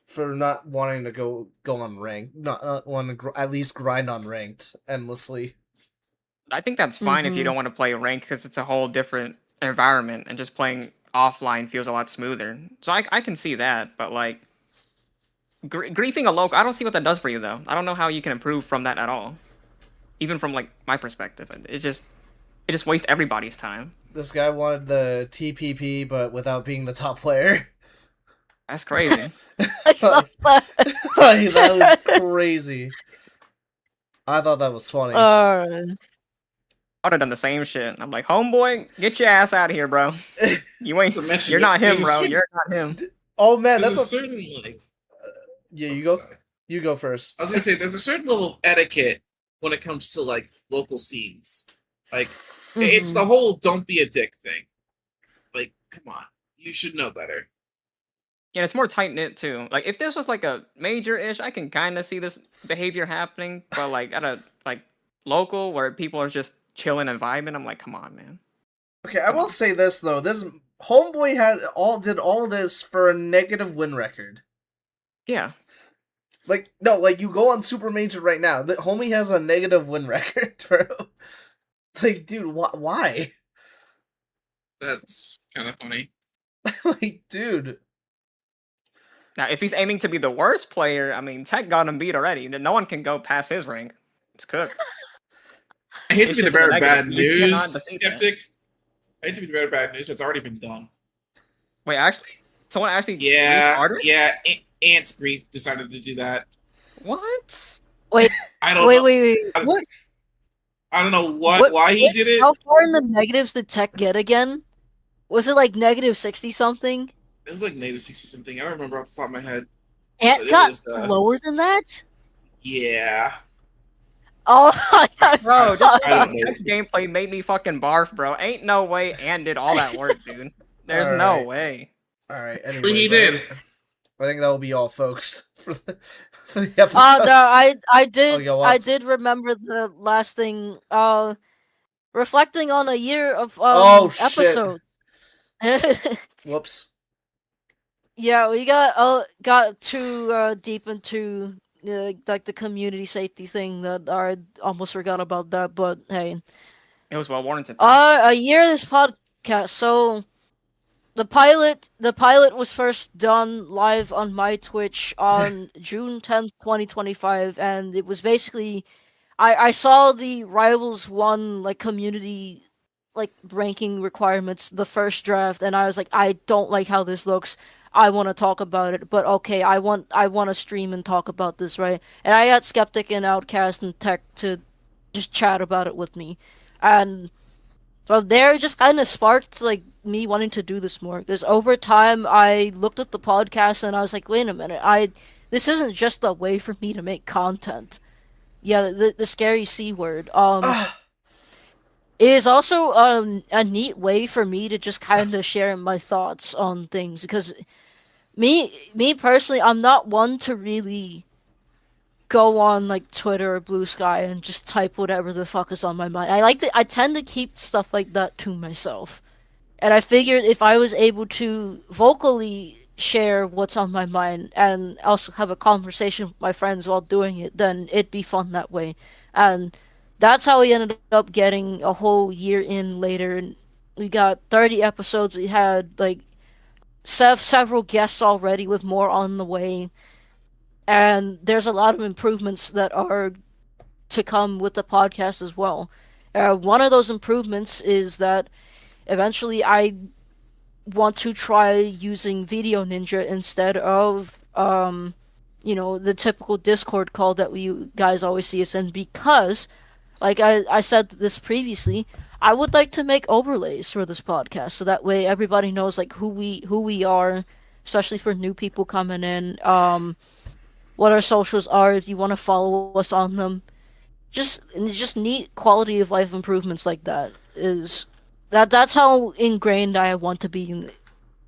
For not wanting to go on ranked, not want to at least grind on ranked endlessly. I think that's fine if you Mhm. don't want to play ranked because it's a whole different environment and just playing offline feels a lot smoother. So I can see that, but like griefing a local, I don't see what that does for you though. I don't know how you can improve from that at all. Even from like my perspective, it just wastes everybody's time. This guy wanted the TPP, but without being the top player. That's crazy. I saw that. Like, that was crazy. I thought that was funny. Alright. I'd have done the same shit. I'm like, homeboy, get your ass out of here, bro. You ain't. It's a message. You're not him, There's a bro. certain- You're not him. Oh man, There's that's a a certain like. yeah. You go. Sorry. You go first. I was gonna say there's a certain level of etiquette when it comes to like local scenes. Like it's the whole "don't be a dick" thing. Like, come on, you should know better. Yeah, it's more tight knit too. Like if this was like a major ish, I can kind of see this behavior happening. But like at a like local where people are just chilling and vibing, I'm like, come on, man. Okay, I will say this though. This homeboy did all this for a negative win record. Yeah. Like no, like you go on Super Major right now. The homie has a negative win record, bro. It's like, dude, why? That's kind of funny. Like, dude. Now, if he's aiming to be the worst player, I mean, Tech got him beat already. No one can go past his rank. It's cooked. I hate to It's be the just a bearer of negative. bad You cannot news, defeat that. Skeptic. I hate to be the bearer of bad news. It's already been done. Wait, actually, someone actually Yeah, restarted? yeah. Ant's Grief decided to do that. What? I don't Wait, know. wait. What? I don't know why he did it. How far in the negatives did Tech get again? Was it like negative 60 something? It was like negative 60 something. I don't remember off the top of my head. Ant But it got was, lower than that? Yeah. Oh, Bro, just I don't know. Tech's gameplay made me fucking barf, bro. Ain't no way Ant did all that work, dude. There's no Alright. way. All right. He Anyways, did. I think that will be all, folks, for the episode. Oh no, I did Oh, yeah, what? I did remember the last thing. Reflecting on a year of Oh, shit. episodes. Whoops. Yeah, we got too deep into like the community safety thing that I almost forgot about that. But hey, It was well warranted. a year of this podcast. So the pilot was first done live on my Twitch on June 10th, 2025, and it was basically I saw the Rivals 1 like community like ranking requirements, the first draft, and I was like, I don't like how this looks. I want to talk about it, but okay, I want to stream and talk about this, right? And I got Skeptic and Outkast and Tech to just chat about it with me, and so there just kind of sparked like me wanting to do this more. Because over time, I looked at the podcast and I was like, wait a minute, this isn't just a way for me to make content. Yeah, the scary C word. It is also a neat way for me to just kind of share my thoughts on things because Me personally, I'm not one to really go on like Twitter or Blue Sky and just type whatever the fuck is on my mind. I tend to keep stuff like that to myself. And I figured if I was able to vocally share what's on my mind and also have a conversation with my friends while doing it, then it'd be fun that way. And that's how we ended up getting a whole year in later. And we got 30 episodes. We had like several guests already with more on the way. And there's a lot of improvements that are to come with the podcast as well. One of those improvements is that eventually I want to try using Video Ninja instead of the typical Discord call that you guys always see us in, because like I said this previously, I would like to make overlays for this podcast so that way everybody knows like who we are, especially for new people coming in. What our socials are if you want to follow us on them. Just neat quality of life improvements like that is that's how ingrained I want to be.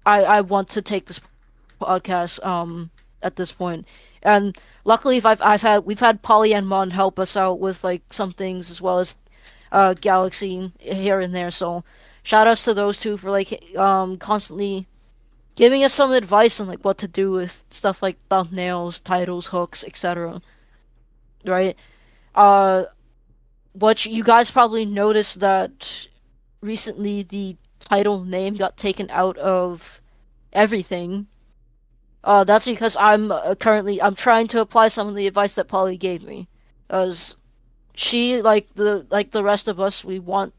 I want to take this podcast at this point. And luckily we've had Polly and Mon help us out with like some things as well as Galaxy here and there. So shout outs to those two for like constantly giving us some advice on like what to do with stuff like thumbnails, titles, hooks, etc. Right? Uh what you guys probably noticed that recently the title name got taken out of everything. That's because I'm I'm trying to apply some of the advice that Polly gave me, as she like the rest of us we want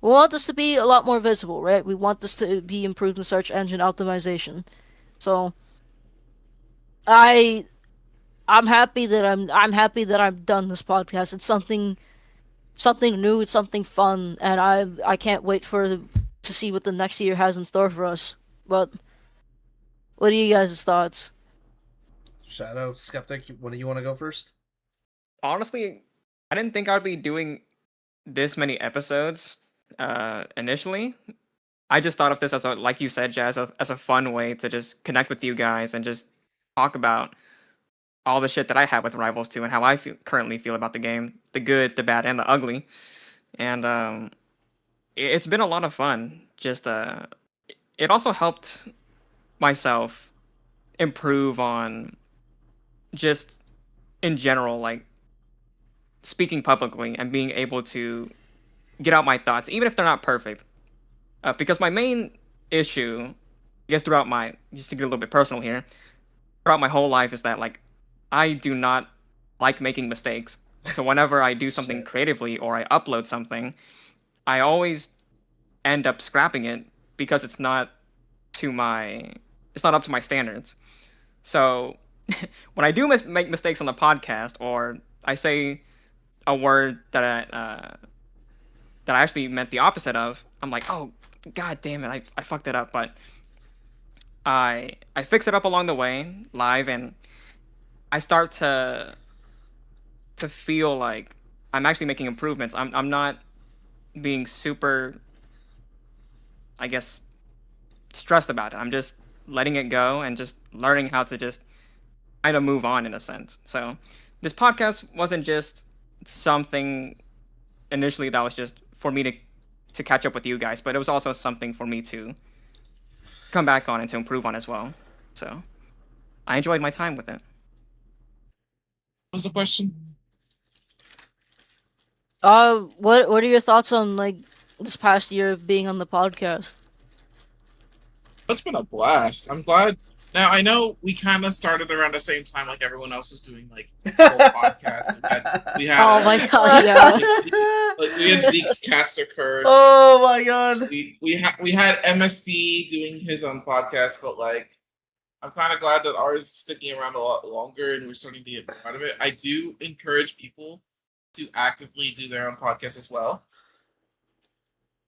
this to be a lot more visible, right? We want this to be improved in search engine optimization. So I'm happy that I'm happy that I've done this podcast. It's something new, it's something fun, and I can't wait to see what the next year has in store for us. But what are you guys' thoughts? Shadow, Skeptic, what do you want to go first? Honestly, I didn't think I'd be doing this many episodes initially. I just thought of this as like you said, Jazz, as a fun way to just connect with you guys and just talk about all the shit that I have with Rivals 2 and how I currently feel about the game, the good, the bad, and the ugly. And it's been a lot of fun. Just it also helped myself improve on just in general, like speaking publicly and being able to get out my thoughts, even if they're not perfect. Because my main issue, I guess just to get a little bit personal here, throughout my whole life is that like I do not like making mistakes. So whenever I do something creatively or I upload something, I always end up scrapping it because it's not up to my standards. So when I do make mistakes on the podcast, or I say a word that I actually meant the opposite of, I'm like, oh god damn it, I fucked it up. But I fix it up along the way live, and I start to feel like I'm actually making improvements. I'm not being super, I guess, stressed about it. I'm just letting it go and just learning how to just kind of move on in a sense. So this podcast wasn't just something initially that was just for me to catch up with you guys, but it was also something for me to come back on and to improve on as well. So I enjoyed my time with it. What was the question? What are your thoughts on like this past year of being on the podcast? It's been a blast. I'm glad. Now I know we kind of started around the same time, like everyone else was doing, like whole podcasts. We had oh my god, yeah. We had Zeke's Caster Curse. Oh my god. We had MSB doing his own podcast, but like I'm kind of glad that ours is sticking around a lot longer and we're starting to get more out of it. I do encourage people to actively do their own podcast as well,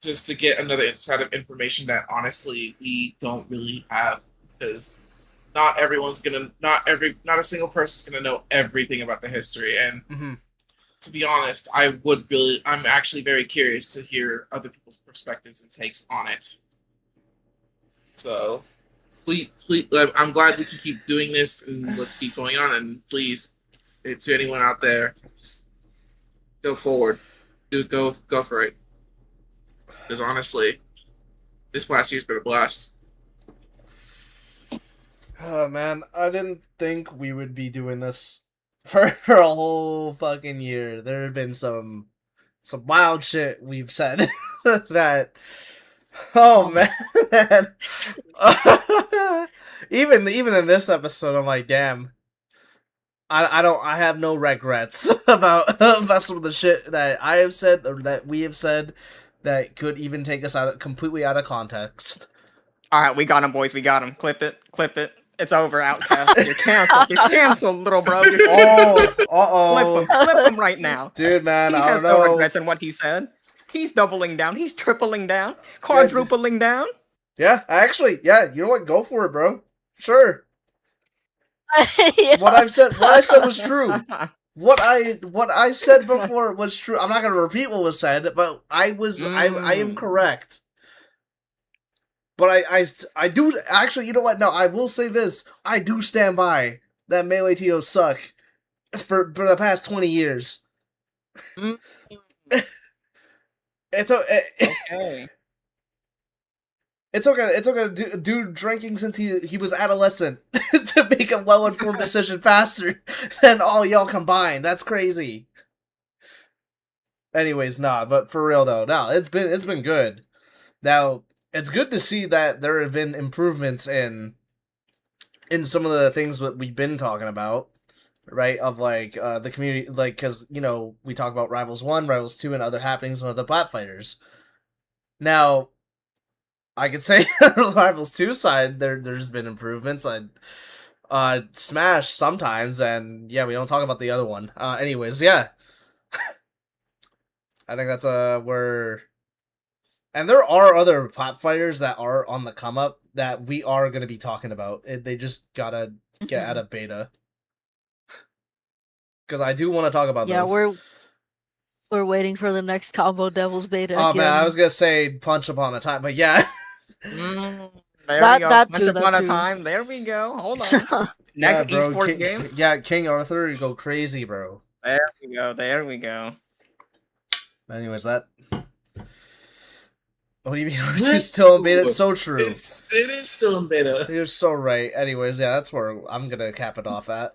just to get another side of information that honestly we don't really have, because not a single person's gonna know everything about the history. And to be honest, I'm actually very curious to hear other people's perspectives and takes on it. So please, I'm glad we can keep doing this, and let's keep going on. And please, to anyone out there, just go forward, go for it. Because honestly, this past year's been a blast. Oh man, I didn't think we would be doing this for a whole fucking year. There have been some wild shit we've said that. Oh man, even in this episode, I'm like, damn. I have no regrets about some of the shit that I have said or that we have said that could even take us completely out of context. All right, we got him, boys. We got him. Clip it. It's over, Outkast. You're canceled. You're canceled, little bro. You're Oh, Flip him right now. Dude, man, He I has don't know. no regrets in what he said. He's doubling down. He's tripling down. Quadrupling down. Yeah, actually, yeah. You know what? Go for it, bro. Sure. Yeah. What I said was true. What I said before was true. I'm not gonna repeat what was said, but I am correct. But I do actually. You know what? No, I will say this. I do stand by that Melee TOs suck for the past 20 years. It's Okay. It's okay. Dude drinking since he was adolescent to make a well-informed decision faster than all y'all combined. That's crazy. Anyways, nah, but for real though, no, it's been good. Now, it's good to see that there have been improvements in some of the things that we've been talking about, right? Of like the community, like because we talk about Rivals 1, Rivals 2, and other happenings on other Fighters. Now, I could say on the Rivals 2 side, there's been improvements. Smash sometimes, and yeah, we don't talk about the other one. Anyways, yeah. I think that's where... And there are other pop fighters that are on the come up that we are going to be talking about. They just gotta get out of beta. Because I do want to talk about those. Yeah, we're waiting for the next Combo Devils beta Oh again. man, I was going to say Punch Upon a Time, but yeah. There That- we go. that Once too, upon that a too. time. There we go. Hold on. Next Yeah, bro, esports game. Yeah, King Arthur, you go crazy, bro. There we go. There we go. Anyways, that... What do you mean? Arthur's still in beta? It's so true. It is still in beta. You're so right. Anyways, yeah, that's where I'm gonna cap it off at.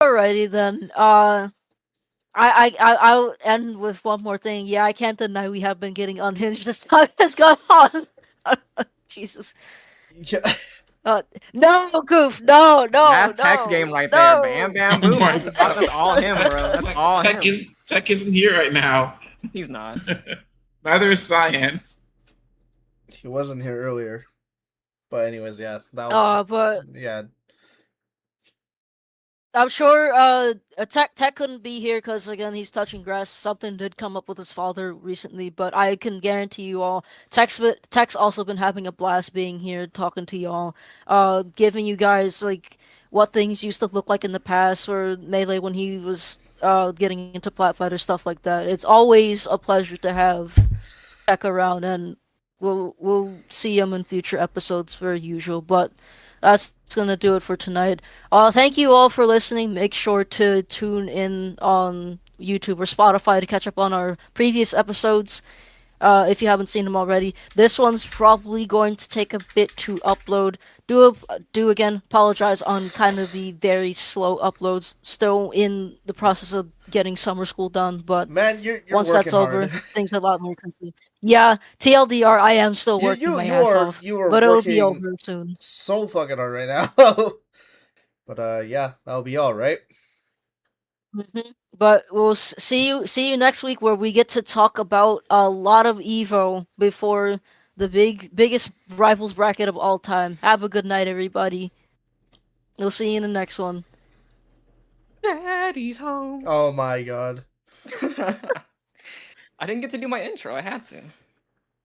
Alrighty then. I'll end with one more thing. Yeah, I can't deny we have been getting unhinged as time has gone on. Jesus. Yeah. No, Goof. No. That's no, Tech's game right no. there. Bam, bam, boom. That's all him, bro. That's all Tech him. Tech isn't here right now. He's not. Neither is Cyan. He wasn't here earlier. But anyways, yeah. That But yeah. I'm sure Tech couldn't be here because again he's touching grass. Something did come up with his father recently, but I can guarantee you all, Tech's also been having a blast being here, talking to y'all, giving you guys like what things used to look like in the past, or Melee when he was getting into Plat Fighter, stuff like that. It's always a pleasure to have Tech around, and we'll see him in future episodes per usual. But that's gonna do it for tonight. Thank you all for listening. Make sure to tune in on YouTube or Spotify to catch up on our previous episodes. If you haven't seen them already, this one's probably going to take a bit to upload. Do again apologize on kind of the very slow uploads. Still in the process of getting summer school done, but Man, you're once that's over, hard. things are a lot more consistent. Yeah, TLDR, I am still working my ass off, but it'll be over soon. So fucking hard right now. But yeah, that'll be all right. But we'll see you next week, where we get to talk about a lot of Evo before the biggest rivals bracket of all time. Have a good night, everybody. We'll see you in the next one. Daddy's home. Oh my god. I didn't get to do my intro. I had to.